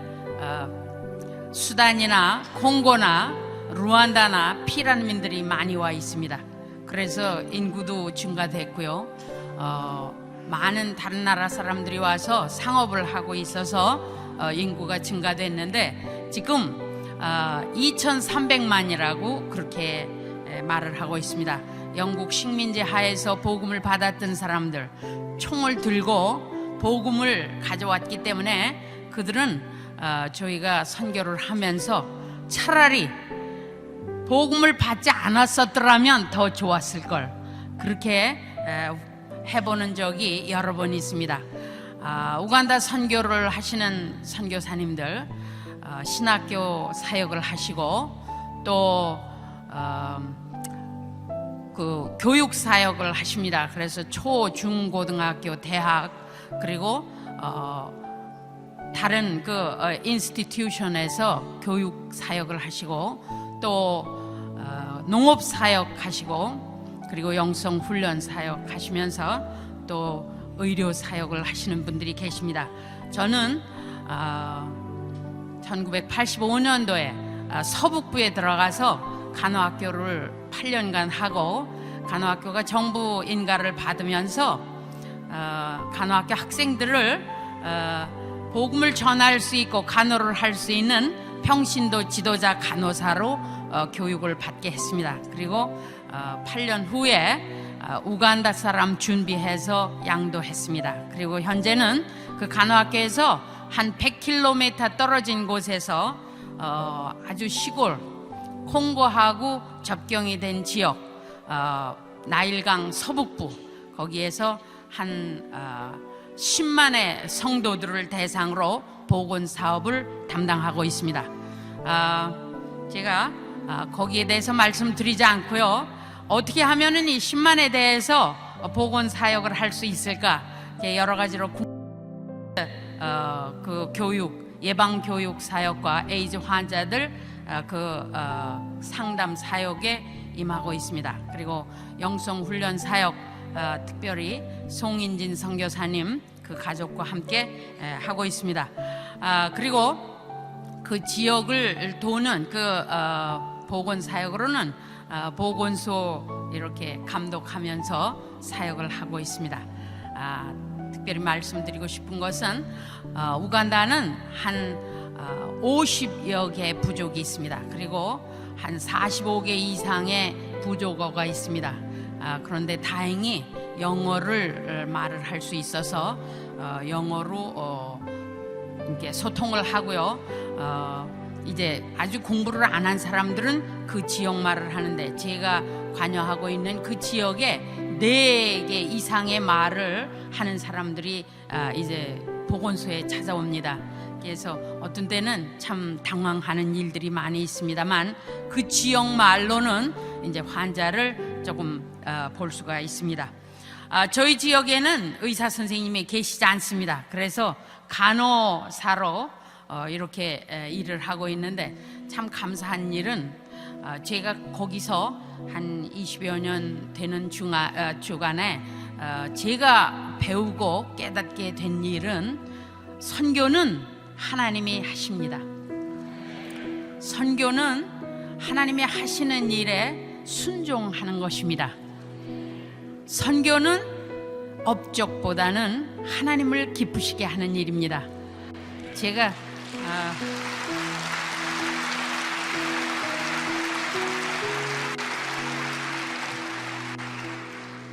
수단이나 콩고나 루안다나 피란민들이 많이 와 있습니다. 그래서 인구도 증가됐고요. 많은 다른 나라 사람들이 와서 상업을 하고 있어서 인구가 증가됐는데 지금 2,300만이라고 그렇게 말을 하고 있습니다. 영국 식민지 하에서 복음을 받았던 사람들, 총을 들고 복음을 가져왔기 때문에 그들은 저희가 선교를 하면서 차라리 복음을 받지 않았었더라면 더 좋았을 걸, 그렇게 해보는 적이 여러 번 있습니다. 우간다 선교를 하시는 선교사님들, 신학교 사역을 하시고 또 그 교육 사역을 하십니다. 그래서 초, 중, 고등학교, 대학, 그리고 다른 그 인스티튜션에서 교육 사역을 하시고 또 농업 사역 하시고 그리고 영성 훈련 사역 하시면서 또 의료 사역을 하시는 분들이 계십니다. 저는 1985년도에 서북부에 들어가서 간호학교를 8년간 하고, 간호학교가 정부 인가를 받으면서 간호학교 학생들을 복음을 전할 수 있고 간호를 할 수 있는 평신도 지도자 간호사로 교육을 받게 했습니다. 그리고 8년 후에 우간다 사람 준비해서 양도했습니다. 그리고 현재는 그 간호학교에서 한 100km 떨어진 곳에서 아주 시골 콩고하고 접경이 된 지역, 나일강 서북부, 거기에서 한 10만의 성도들을 대상으로 복원 사업을 담당하고 있습니다. 제가 거기에 대해서 말씀드리지 않고요. 어떻게 하면은 이 10만에 대해서 복원 사역을 할 수 있을까? 여러 가지로 그 교육, 예방 교육 사역과 에이즈 환자들 상담 사역에 임하고 있습니다. 그리고 영성 훈련 사역, 특별히 송인진 선교사님 그 가족과 함께 하고 있습니다. 그리고 그 지역을 도는 그 보건 사역으로는 보건소 이렇게 감독하면서 사역을 하고 있습니다. 특별히 말씀드리고 싶은 것은 우간다는 한 50여 개 부족이 있습니다. 그리고 한 45개 이상의 부족어가 있습니다. 그런데 다행히 영어를 말을 할 수 있어서 영어로 이렇게 소통을 하고요. 이제 아주 공부를 안 한 사람들은 그 지역 말을 하는데, 제가 관여하고 있는 그 지역에 4개 이상의 말을 하는 사람들이 이제 보건소에 찾아옵니다. 그래서 어떤 때는 참 당황하는 일들이 많이 있습니다만 그 지역 말로는 이제 환자를 조금 볼 수가 있습니다. 저희 지역에는 의사 선생님이 계시지 않습니다. 그래서 간호사로 이렇게 일을 하고 있는데, 참 감사한 일은 제가 거기서 한 20여 년 되는 주간에 제가 배우고 깨닫게 된 일은 선교는 하나님이 하십니다. 선교는 하나님이 하시는 일에 순종하는 것입니다. 선교는 업적보다는 하나님을 기쁘시게 하는 일입니다. 제가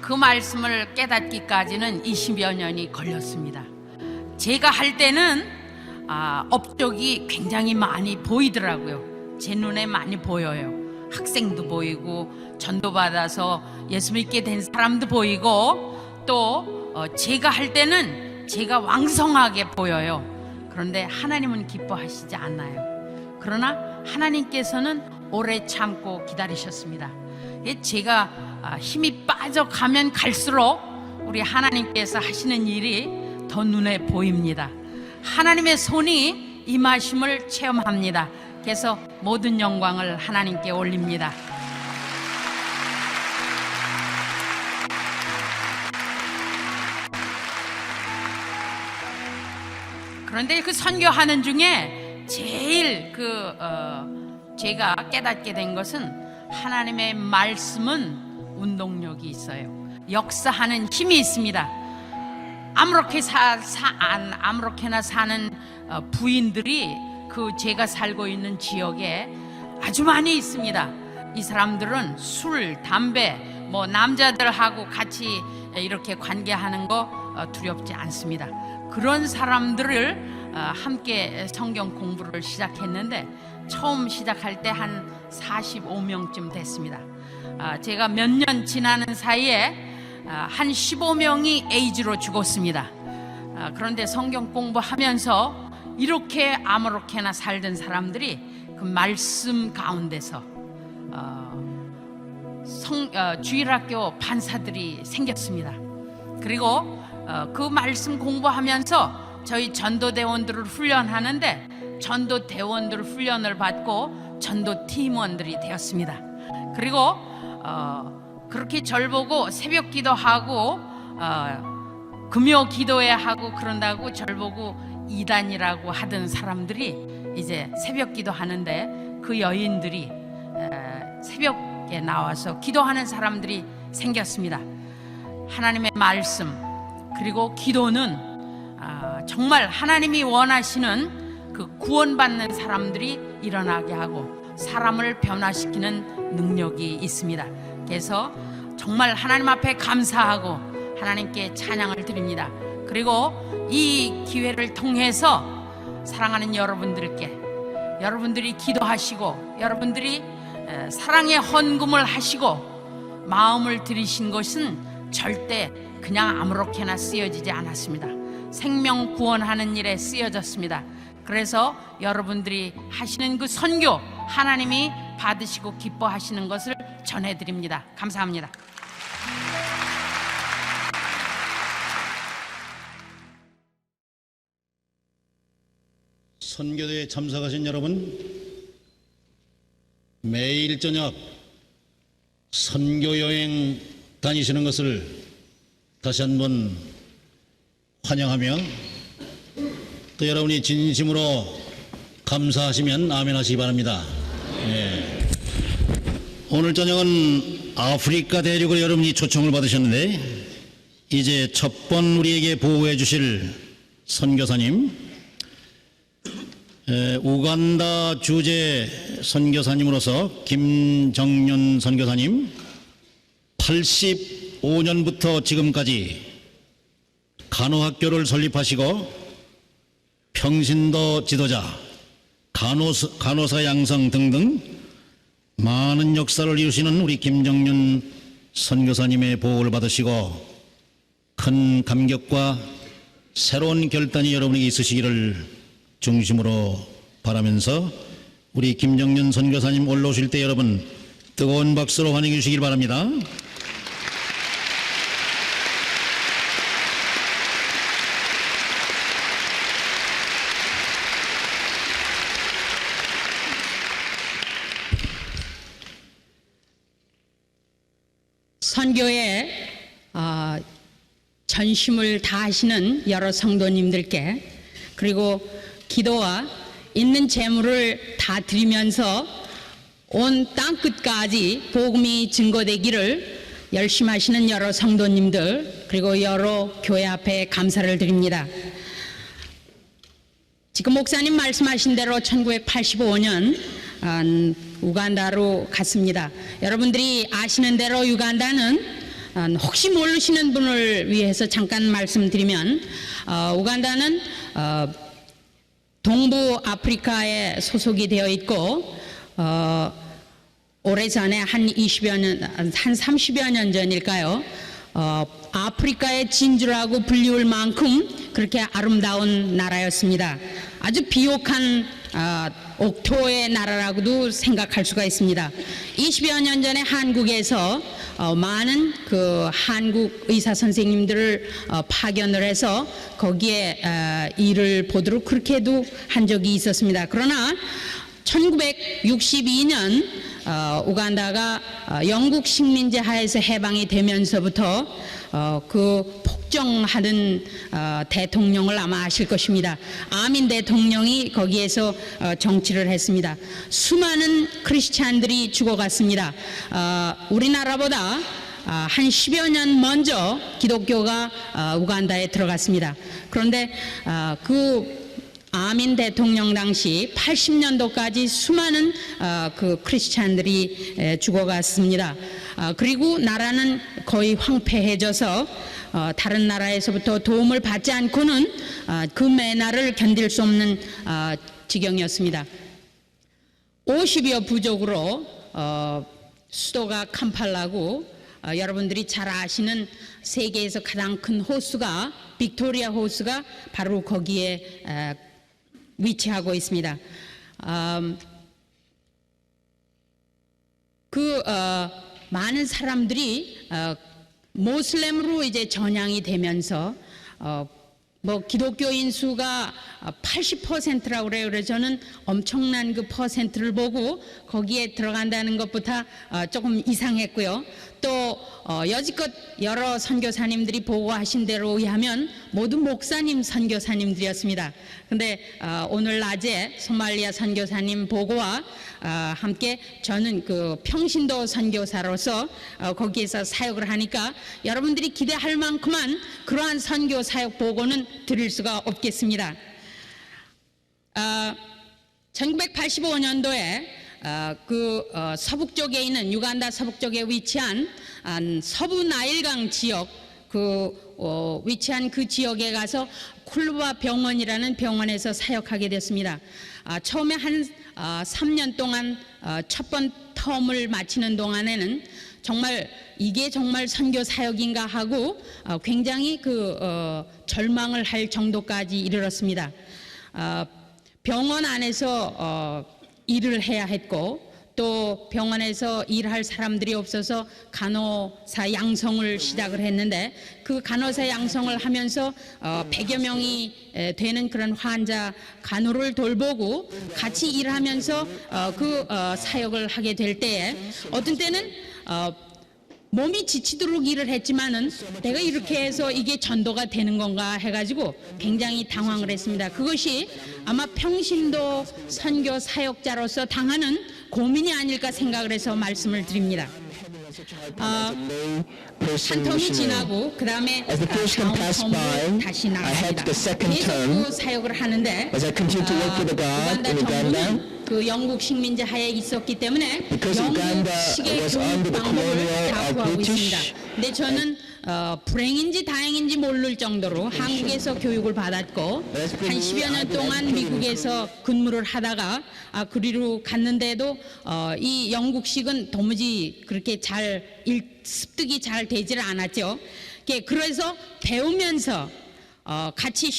그 말씀을 깨닫기까지는 20여 년이 걸렸습니다. 제가 할 때는 업적이 굉장히 많이 보이더라고요. 제 눈에 많이 보여요. 학생도 보이고 전도받아서 예수 믿게 된 사람도 보이고 또 제가 할 때는 제가 왕성하게 보여요. 그런데 하나님은 기뻐하시지 않아요. 그러나 하나님께서는 오래 참고 기다리셨습니다. 제가 힘이 빠져가면 갈수록 우리 하나님께서 하시는 일이 더 눈에 보입니다. 하나님의 손이 임하심을 체험합니다. 그래서 모든 영광을 하나님께 올립니다. 그런데 그 선교하는 중에 제일 제가 깨닫게 된 것은 하나님의 말씀은 운동력이 있어요. 역사하는 힘이 있습니다. 아무렇게나 사는 부인들이 제가 살고 있는 지역에 아주 많이 있습니다. 이 사람들은 술, 담배, 남자들하고 같이 이렇게 관계하는 거 두렵지 않습니다. 그런 사람들을 함께 성경 공부를 시작했는데 처음 시작할 때 한 45명쯤 됐습니다. 제가 몇 년 지나는 사이에 한 15명이 에이즈로 죽었습니다. 그런데 성경 공부하면서 이렇게 아무렇게나 살던 사람들이 그 말씀 가운데서 주일학교 반사들이 생겼습니다. 그리고 그 말씀 공부하면서 저희 전도대원들을 훈련하는데 전도대원들 훈련을 받고 전도팀원들이 되었습니다. 그리고 그렇게 절 보고 새벽 기도하고 금요 기도회 하고 그런다고 절 보고 이단이라고 하던 사람들이 이제 새벽 기도하는데 그 여인들이 새벽에 나와서 기도하는 사람들이 생겼습니다. 하나님의 말씀 그리고 기도는 정말 하나님이 원하시는 그 구원받는 사람들이 일어나게 하고 사람을 변화시키는 능력이 있습니다. 그래서 정말 하나님 앞에 감사하고 하나님께 찬양을 드립니다. 그리고 이 기회를 통해서 사랑하는 여러분들이 기도하시고 여러분들이 사랑의 헌금을 하시고 마음을 들이신 것은 절대 그냥 아무렇게나 쓰여지지 않았습니다. 생명 구원하는 일에 쓰여졌습니다. 그래서 여러분들이 하시는 그 선교 하나님이 받으시고 기뻐하시는 것을 전해드립니다. 감사합니다. 선교대에 참석하신 여러분, 매일 저녁 선교여행 다니시는 것을 다시 한번 환영하며 또 여러분이 진심으로 감사하시면 아멘 하시기 바랍니다. 예. 오늘 저녁은 아프리카 대륙으로 여러분이 초청을 받으셨는데 이제 첫 번 우리에게 보호해 주실 선교사님, 우간다 주재 선교사님으로서 김정윤 선교사님, 85년부터 지금까지 간호학교를 설립하시고 평신도 지도자, 간호사 양성 등등 많은 역사를 이루시는 우리 김정윤 선교사님의 보호를 받으시고 큰 감격과 새로운 결단이 여러분에게 있으시기를 중심으로 바라면서 우리 김정윤 선교사님 올라오실 때 여러분 뜨거운 박수로 환영해 주시길 바랍니다. 선교에 전심을 다하시는 여러 성도님들께 그리고 기도와 있는 재물을 다 드리면서 온 땅 끝까지 복음이 증거되기를 열심히 하시는 여러 성도님들 그리고 여러 교회 앞에 감사를 드립니다. 지금 목사님 말씀하신 대로 1985년 우간다로 갔습니다. 여러분들이 아시는 대로 우간다는 혹시 모르시는 분을 위해서 잠깐 말씀드리면 우간다는 동부 아프리카에 소속이 되어 있고 오래전에 한 30여 년 전일까요? 아프리카의 진주라고 불리울 만큼 그렇게 아름다운 나라였습니다. 아주 비옥한 옥토의 나라라고도 생각할 수가 있습니다. 20여 년 전에 한국에서 많은 그 한국 의사 선생님들을 파견을 해서 거기에 일을 보도록 그렇게도 한 적이 있었습니다. 그러나 1962년 우간다가 영국 식민지 하에서 해방이 되면서부터 그 폭정하는 대통령을 아마 아실 것입니다. 아민 대통령이 거기에서 정치를 했습니다. 수많은 크리스찬들이 죽어갔습니다. 우리나라보다 한 10여 년 먼저 기독교가 우간다에 들어갔습니다. 그런데 그 아민 대통령 당시 80년도까지 수많은 그 크리스찬들이 죽어갔습니다. 그리고 나라는 거의 황폐해져서 다른 나라에서부터 도움을 받지 않고는 그 매날을 견딜 수 없는 지경이었습니다. 50여 부족으로 수도가 캄팔라고 여러분들이 잘 아시는 세계에서 가장 큰 호수가 빅토리아 호수가 바로 거기에 위치하고 있습니다. 많은 사람들이 모슬렘으로 이제 전향이 되면서 뭐 기독교인 수가 80%라고 그래요. 그래서 저는 엄청난 그 퍼센트를 보고 거기에 들어간다는 것부터 조금 이상했고요. 또 여지껏 여러 선교사님들이 보고하신 대로 의하면 모두 목사님 선교사님들이었습니다. 근데 오늘 낮에 소말리아 선교사님 보고와 함께 저는 그 평신도 선교사로서 거기에서 사역을 하니까 여러분들이 기대할 만큼만 그러한 선교 사역 보고는 드릴 수가 없겠습니다. 1985년도에 서북 쪽에 있는 우간다 서북 쪽에 위치한 서부 나일강 지역 위치한 그 지역에 가서 쿨루바 병원이라는 병원에서 사역하게 됐습니다. 처음에 한 3년 동안 첫 번 텀을 마치는 동안에는 정말 이게 정말 선교 사역인가 하고 굉장히 절망을 할 정도까지 이르렀습니다. 병원 안에서 일을 해야 했고 또 병원에서 일할 사람들이 없어서 간호사 양성을 시작을 했는데 그 간호사 양성을 하면서 100여 명이 되는 그런 환자 간호를 돌보고 같이 일하면서 사역을 하게 될 때에 어떤 때는 몸이 지치도록 일을 했지만은 내가 이렇게 해서 이게 전도가 되는 건가 해가지고 굉장히 당황을 했습니다. 그것이 아마 평신도 선교 사역자로서 당하는 고민이 아닐까 생각을 해서 말씀을 드립니다. 한 텀이 지나고 그 다음에 다음 텀으로 다시 나갑니다. 계속 그 사역을 하는데 우간다 정부는 그 영국 식민지 하에 있었기 때문에 영국식의 교육 방법을 다 구하고 있습니다. 근데 저는 불행인지 다행인지 모를 정도로 한국에서 교육을 받았고 한 10여 년 동안 미국에서 근무를 하다가 그리로 갔는데도 이 영국식은 도무지 그렇게 습득이 잘 되지를 않았죠. 그래서 배우면서 같이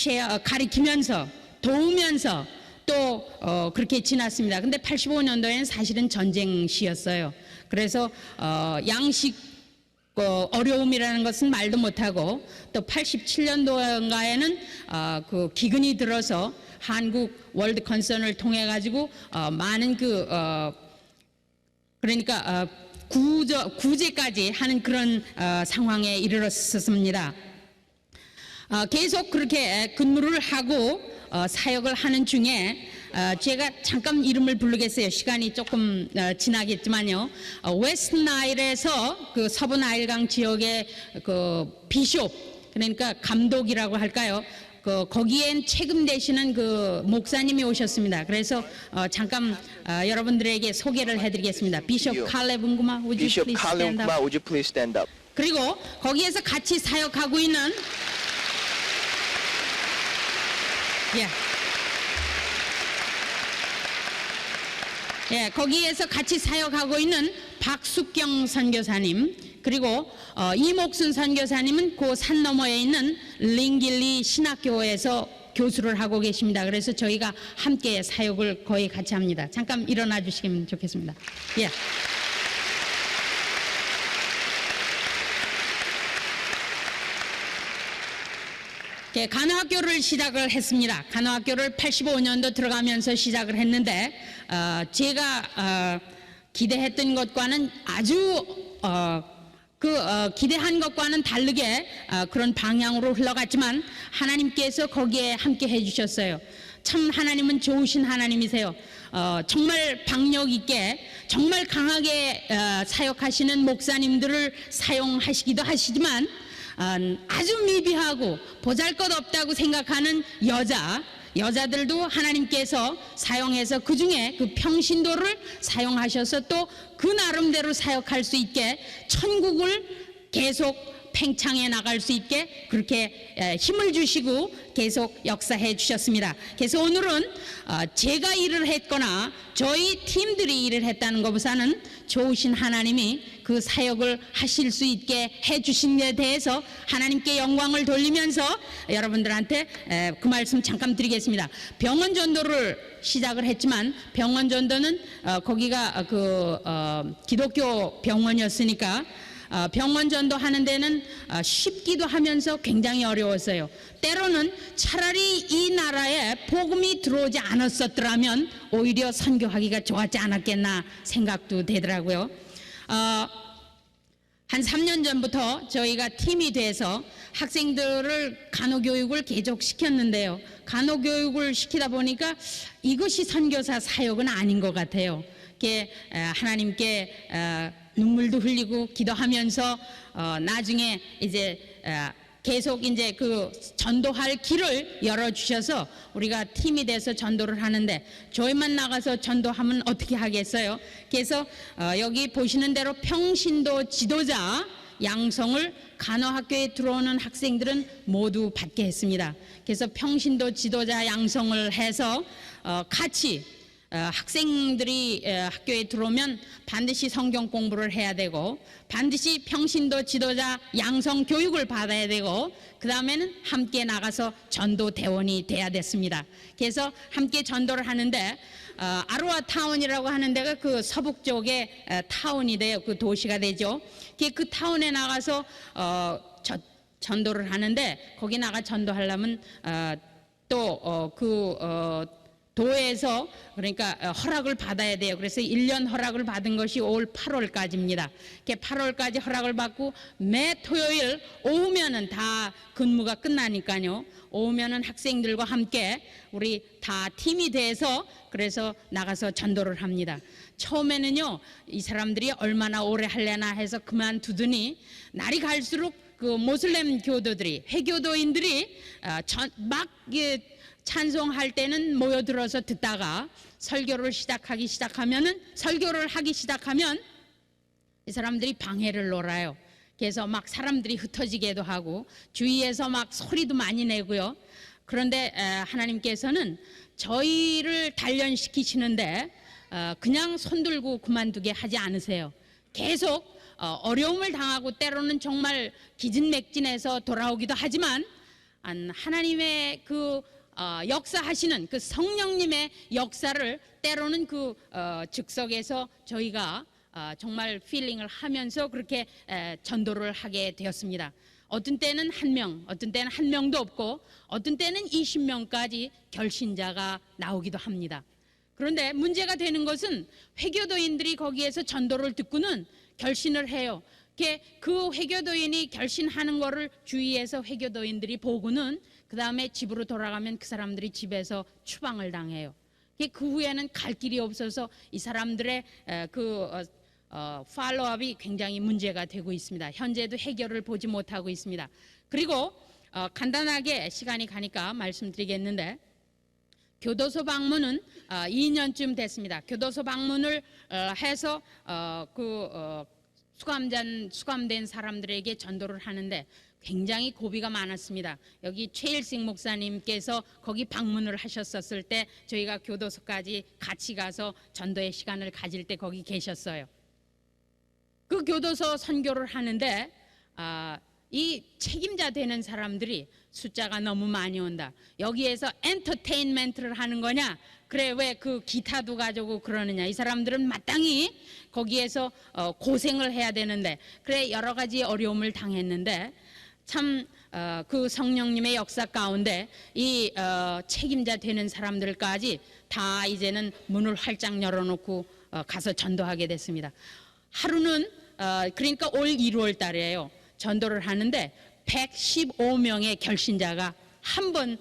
가르치면서 도우면서 또 그렇게 지났습니다. 근데 85년도에는 사실은 전쟁 시였어요. 그래서 양식 어려움이라는 것은 말도 못하고 또 87년도인가에는 그 기근이 들어서 한국 월드 컨선을 통해 가지고 많은 그러니까 구제까지 하는 그런 상황에 이르렀습니다. 계속 그렇게 근무를 하고 사역을 하는 중에 제가 잠깐 이름을 부르겠어요. 시간이 조금 지나겠지만요. 웨스트 나일에서 그 서부 나일강 지역의 그 비숍, 그러니까 감독이라고 할까요? 거기엔 책임되시는 그 목사님이 오셨습니다. 그래서 잠깐 여러분들에게 소개를 해드리겠습니다. 비숍 칼렙 은구마, would you please stand up? 그리고 거기에서 같이 사역하고 있는 거기에서 같이 사역하고 있는 박숙경 선교사님, 그리고 이목순 선교사님은 그 산 너머에 있는 링길리 신학교에서 교수를 하고 계십니다. 그래서 저희가 함께 사역을 거의 같이 합니다. 잠깐 일어나 주시면 좋겠습니다. 간호학교를 시작을 했습니다. 간호학교를 85년도 들어가면서 시작을 했는데 제가 기대했던 것과는 아주 기대한 것과는 다르게 그런 방향으로 흘러갔지만 하나님께서 거기에 함께 해주셨어요. 참 하나님은 좋으신 하나님이세요. 정말 박력 있게 정말 강하게 사역하시는 목사님들을 사용하시기도 하시지만 아주 미비하고 보잘것없다고 생각하는 여자들도 하나님께서 사용해서 그 중에 그 평신도를 사용하셔서 또 그 나름대로 사역할 수 있게 천국을 계속 팽창해 나갈 수 있게 그렇게 힘을 주시고 계속 역사해 주셨습니다. 그래서 오늘은 제가 일을 했거나 저희 팀들이 일을 했다는 것보다는 좋으신 하나님이 그 사역을 하실 수 있게 해주신 데 대해서 하나님께 영광을 돌리면서 여러분들한테 그 말씀 잠깐 드리겠습니다. 병원 전도를 시작을 했지만 병원 전도는 거기가 기독교 병원이었으니까 병원 전도하는 데는 쉽기도 하면서 굉장히 어려웠어요. 때로는 차라리 이 나라에 복음이 들어오지 않았었더라면 오히려 선교하기가 좋았지 않았겠나 생각도 되더라고요. 한 3년 전부터 저희가 팀이 돼서 학생들을 간호교육을 계속 시켰는데요. 간호교육을 시키다 보니까 이것이 선교사 사역은 아닌 것 같아요. 하나님께 눈물도 흘리고 기도하면서 나중에 이제 계속 이제 그 전도할 길을 열어주셔서 우리가 팀이 돼서 전도를 하는데 저희만 나가서 전도하면 어떻게 하겠어요? 그래서 여기 보시는 대로 평신도 지도자 양성을 간호학교에 들어오는 학생들은 모두 받게 했습니다. 그래서 평신도 지도자 양성을 해서 같이 학생들이 학교에 들어오면 반드시 성경 공부를 해야 되고 반드시 평신도 지도자 양성 교육을 받아야 되고 그 다음에는 함께 나가서 전도 대원이 돼야 됐습니다. 그래서 함께 전도를 하는데 아로아 타운이라고 하는 데가 그 서북 쪽에 타운이 돼요. 그 도시가 되죠. 그 타운에 나가서 전도를 하는데 거기 나가 전도하려면 도에서 그러니까 허락을 받아야 돼요. 그래서 1년 허락을 받은 것이 올 8월까지입니다. 8월까지 허락을 받고 매 토요일 오후면은 다 근무가 끝나니까요. 오후면은 학생들과 함께 우리 다 팀이 돼서 그래서 나가서 전도를 합니다. 처음에는요, 이 사람들이 얼마나 오래 할래나 해서 그만두더니 날이 갈수록 그 모슬렘 교도들이, 회교도인들이 막 찬송할 때는 모여들어서 듣다가 설교를 하기 시작하면 이 사람들이 방해를 놀아요. 그래서 막 사람들이 흩어지게도 하고 주위에서 막 소리도 많이 내고요. 그런데 하나님께서는 저희를 단련시키시는데 그냥 손들고 그만두게 하지 않으세요. 계속 어려움을 당하고 때로는 정말 기진맥진해서 돌아오기도 하지만 하나님의 그 역사하시는 그 성령님의 역사를 때로는 그 즉석에서 저희가 정말 필링을 하면서 그렇게 전도를 하게 되었습니다. 어떤 때는 1명, 어떤 때는 1명도 없고 어떤 때는 20명까지 결신자가 나오기도 합니다. 그런데 문제가 되는 것은 회교도인들이 거기에서 전도를 듣고는 결신을 해요. 그 회교도인이 결신하는 거를 주위에서 회교도인들이 보고는 그 다음에 집으로 돌아가면 그 사람들이 집에서 추방을 당해요. 그 후에는 갈 길이 없어서 이 사람들의 팔로업이 굉장히 문제가 되고 있습니다. 현재도 해결을 보지 못하고 있습니다. 그리고 간단하게 시간이 가니까 말씀드리겠는데, 교도소 방문은 2년쯤 됐습니다. 교도소 방문을 해서 수감된 사람들에게 전도를 하는데 굉장히 고비가 많았습니다. 여기 최일식 목사님께서 거기 방문을 하셨었을 때 저희가 교도소까지 같이 가서 전도의 시간을 가질 때 거기 계셨어요. 그 교도소 선교를 하는데 이 책임자 되는 사람들이 숫자가 너무 많이 온다. 여기에서 엔터테인먼트를 하는 거냐? 그래, 왜 그 기타도 가지고 그러느냐? 이 사람들은 마땅히 거기에서 고생을 해야 되는데, 그래, 여러 가지 어려움을 당했는데, 참 그 성령님의 역사 가운데 이 책임자 되는 사람들까지 다 이제는 문을 활짝 열어놓고 가서 전도하게 됐습니다. 하루는 그러니까 올 1월 달이에요. 전도를 하는데 115명의 결신자가 한 번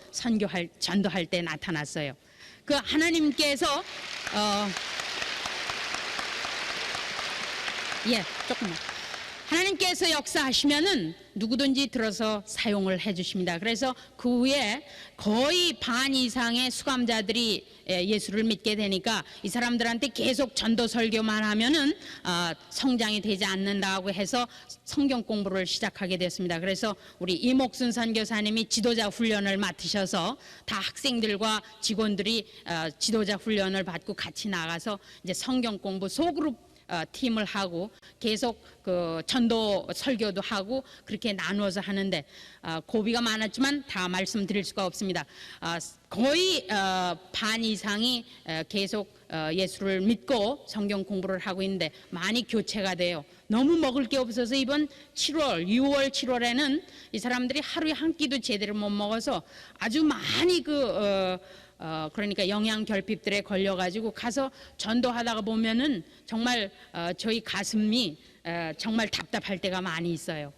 전도할 때 나타났어요. 그 하나님께서 조금만. 하나님께서 역사하시면은 누구든지 들어서 사용을 해주십니다. 그래서 그 후에 거의 반 이상의 수감자들이 예수를 믿게 되니까 이 사람들한테 계속 전도 설교만 하면은 성장이 되지 않는다고 해서 성경 공부를 시작하게 됐습니다. 그래서 우리 이목순 선교사님이 지도자 훈련을 맡으셔서 다 학생들과 직원들이 지도자 훈련을 받고 같이 나가서 이제 성경 공부 소그룹 팀을 하고 계속 그 전도 설교도 하고 그렇게 나누어서 하는데 고비가 많았지만 다 말씀드릴 수가 없습니다. 거의 반 이상이 계속 예수를 믿고 성경 공부를 하고 있는데 많이 교체가 돼요. 너무 먹을 게 없어서 이번 6월 7월에는 이 사람들이 하루에 한 끼도 제대로 못 먹어서 아주 많이 그러니까 영양 결핍들에 걸려가지고 가서 전도하다가 보면은 정말 저희 가슴이 정말 답답할 때가 많이 있어요.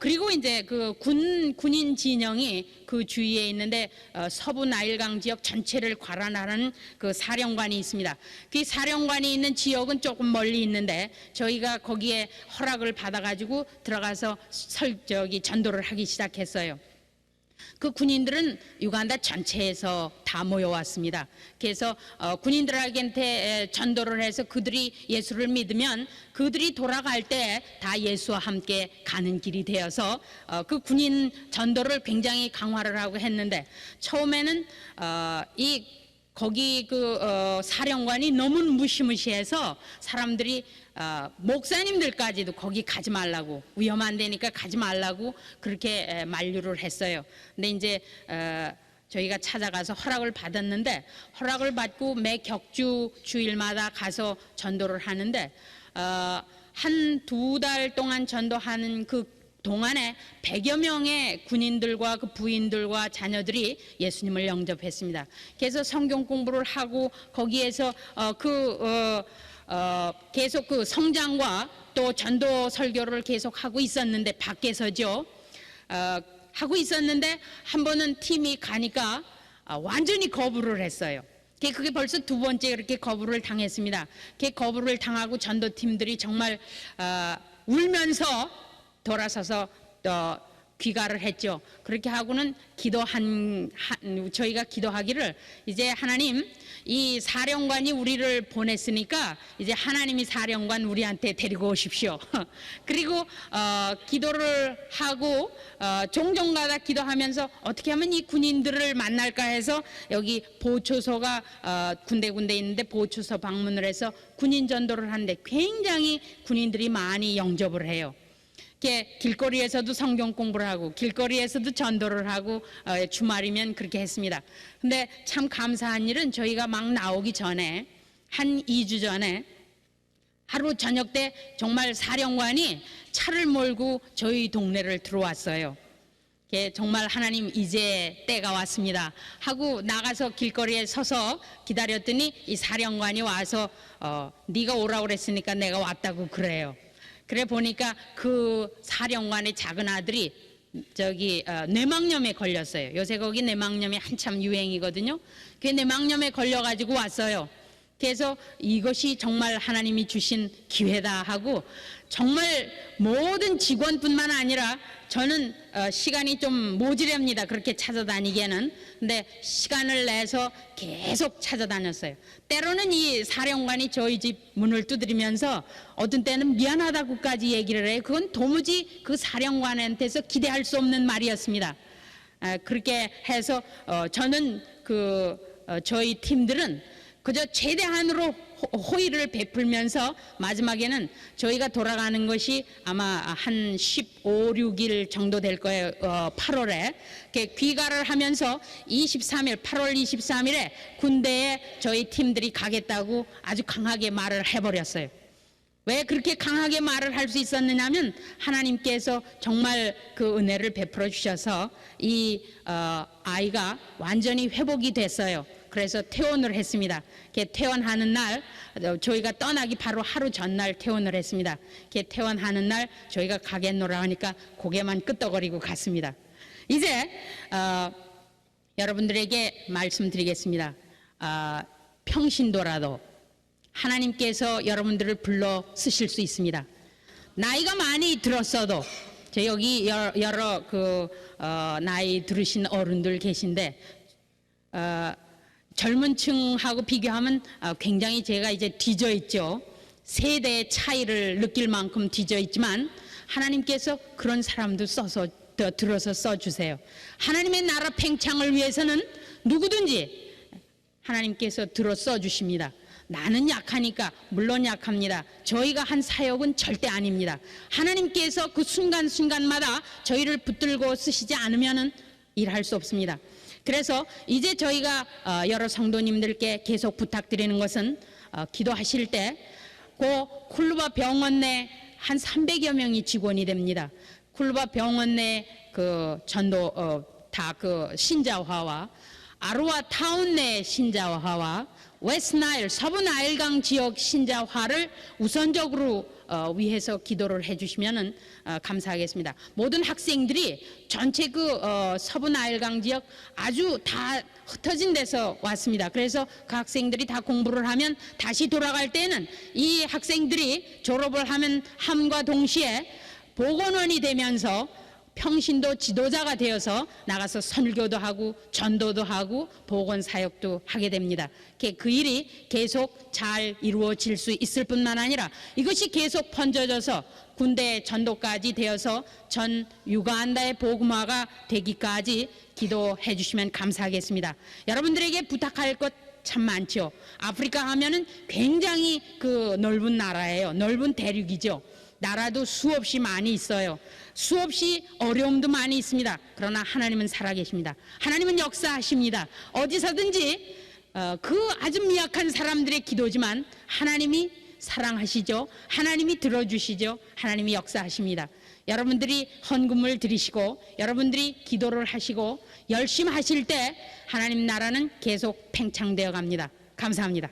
그리고 이제 그 군인 진영이 그 주위에 있는데 서부 나일강 지역 전체를 관할하는 그 사령관이 있습니다. 그 사령관이 있는 지역은 조금 멀리 있는데 저희가 거기에 허락을 받아가지고 들어가서 전도를 하기 시작했어요. 그 군인들은 유간다 전체에서 다 모여왔습니다. 그래서 군인들한테 전도를 해서 그들이 예수를 믿으면 그들이 돌아갈 때 다 예수와 함께 가는 길이 되어서 그 군인 전도를 굉장히 강화를 하고 했는데 처음에는 거기 사령관이 너무 무시무시해서 사람들이 목사님들까지도 거기 가지 말라고, 위험한 데니까 가지 말라고 그렇게 만류를 했어요. 근데 이제 저희가 찾아가서 허락을 받았는데 허락을 받고 매 격주 주일마다 가서 전도를 하는데 한 2달 동안 전도하는 그 동안에 100여 명의 군인들과 그 부인들과 자녀들이 예수님을 영접했습니다. 그래서 성경 공부를 하고 거기에서 계속 그 성장과 또 전도 설교를 계속 하고 있었는데 밖에서죠. 하고 있었는데 한 번은 팀이 가니까 완전히 거부를 했어요. 그게 벌써 2번째 그렇게 거부를 당했습니다. 그 거부를 당하고 전도팀들이 정말 울면서 돌아서서 귀가를 했죠. 그렇게 하고는 저희가 기도하기를 이제 하나님 이 사령관이 우리를 보냈으니까 이제 하나님이 사령관 우리한테 데리고 오십시오. 그리고 기도를 하고 종종마다 기도하면서 어떻게 하면 이 군인들을 만날까 해서 여기 보초소가 군데군데 있는데 보초소 방문을 해서 군인 전도를 하는데 굉장히 군인들이 많이 영접을 해요. 길거리에서도 성경 공부를 하고 길거리에서도 전도를 하고 주말이면 그렇게 했습니다. 근데 참 감사한 일은 저희가 막 나오기 전에 한 2주 전에 하루 저녁 때 정말 사령관이 차를 몰고 저희 동네를 들어왔어요. 정말 하나님 이제 때가 왔습니다 하고 나가서 길거리에 서서 기다렸더니 이 사령관이 와서 네가 오라고 그랬으니까 내가 왔다고 그래요. 그래 보니까 그 사령관의 작은 아들이 뇌망염에 걸렸어요. 요새 거기 뇌망염이 한참 유행이거든요. 그 뇌망염에 걸려가지고 왔어요. 그래서 이것이 정말 하나님이 주신 기회다 하고 정말 모든 직원뿐만 아니라 저는 시간이 좀 모자랍니다. 그렇게 찾아다니기에는. 근데 시간을 내서 계속 찾아다녔어요. 때로는 이 사령관이 저희 집 문을 두드리면서 어떤 때는 미안하다고까지 얘기를 해요. 그건 도무지 그 사령관한테서 기대할 수 없는 말이었습니다. 그렇게 해서 저는 저희 팀들은 그저 최대한으로 호의를 베풀면서 마지막에는 저희가 돌아가는 것이 아마 한 15, 16일 정도 될 거예요. 8월에 귀가를 하면서 8월 23일에 군대에 저희 팀들이 가겠다고 아주 강하게 말을 해버렸어요. 왜 그렇게 강하게 말을 할 수 있었느냐면 하나님께서 정말 그 은혜를 베풀어 주셔서 이 아이가 완전히 회복이 됐어요. 그래서 퇴원을 했습니다. 퇴원하는 날 저희가 떠나기 바로 하루 전날 퇴원을 했습니다. 퇴원하는 날 저희가 가겠노라 하니까 고개만 끄덕거리고 갔습니다. 이제 여러분들에게 말씀드리겠습니다. 평신도라도 하나님께서 여러분들을 불러 쓰실 수 있습니다. 나이가 많이 들었어도 여기 여러 나이 들으신 어른들 계신데 젊은 층하고 비교하면 굉장히 제가 이제 뒤져 있죠. 세대의 차이를 느낄 만큼 뒤져 있지만 하나님께서 그런 사람도 들어서 써주세요. 하나님의 나라 팽창을 위해서는 누구든지 하나님께서 들어 써주십니다. 나는 약하니까 물론 약합니다. 저희가 한 사역은 절대 아닙니다. 하나님께서 그 순간순간마다 저희를 붙들고 쓰시지 않으면 일할 수 없습니다. 그래서 이제 저희가 여러 성도님들께 계속 부탁드리는 것은 기도하실 때 그 쿨루바 병원 내 한 300여 명이 직원이 됩니다. 쿨루바 병원 내 전도 다 신자화와 아루아 타운 내 신자화와 웨스트나일 서부 나일강 지역 신자화를 우선적으로 위해서 기도를 해주시면 감사하겠습니다. 모든 학생들이 전체 서부 나일강 지역 아주 다 흩어진 데서 왔습니다. 그래서 그 학생들이 다 공부를 하면 다시 돌아갈 때는 이 학생들이 졸업을 하면 함과 동시에 복원원이 되면서 평신도 지도자가 되어서 나가서 선교도 하고 전도도 하고 복원 사역도 하게 됩니다. 그 일이 계속 잘 이루어질 수 있을 뿐만 아니라 이것이 계속 번져져서 군대 전도까지 되어서 전 유간다의 복음화가 되기까지 기도해 주시면 감사하겠습니다. 여러분들에게 부탁할 것 참 많죠. 아프리카 하면은 굉장히 넓은 나라예요. 넓은 대륙이죠. 나라도 수없이 많이 있어요. 수없이 어려움도 많이 있습니다. 그러나 하나님은 살아계십니다. 하나님은 역사하십니다. 어디서든지 그 아주 미약한 사람들의 기도지만 하나님이 사랑하시죠. 하나님이 들어주시죠. 하나님이 역사하십니다. 여러분들이 헌금을 드리시고 여러분들이 기도를 하시고 열심히 하실 때 하나님 나라는 계속 팽창되어 갑니다. 감사합니다.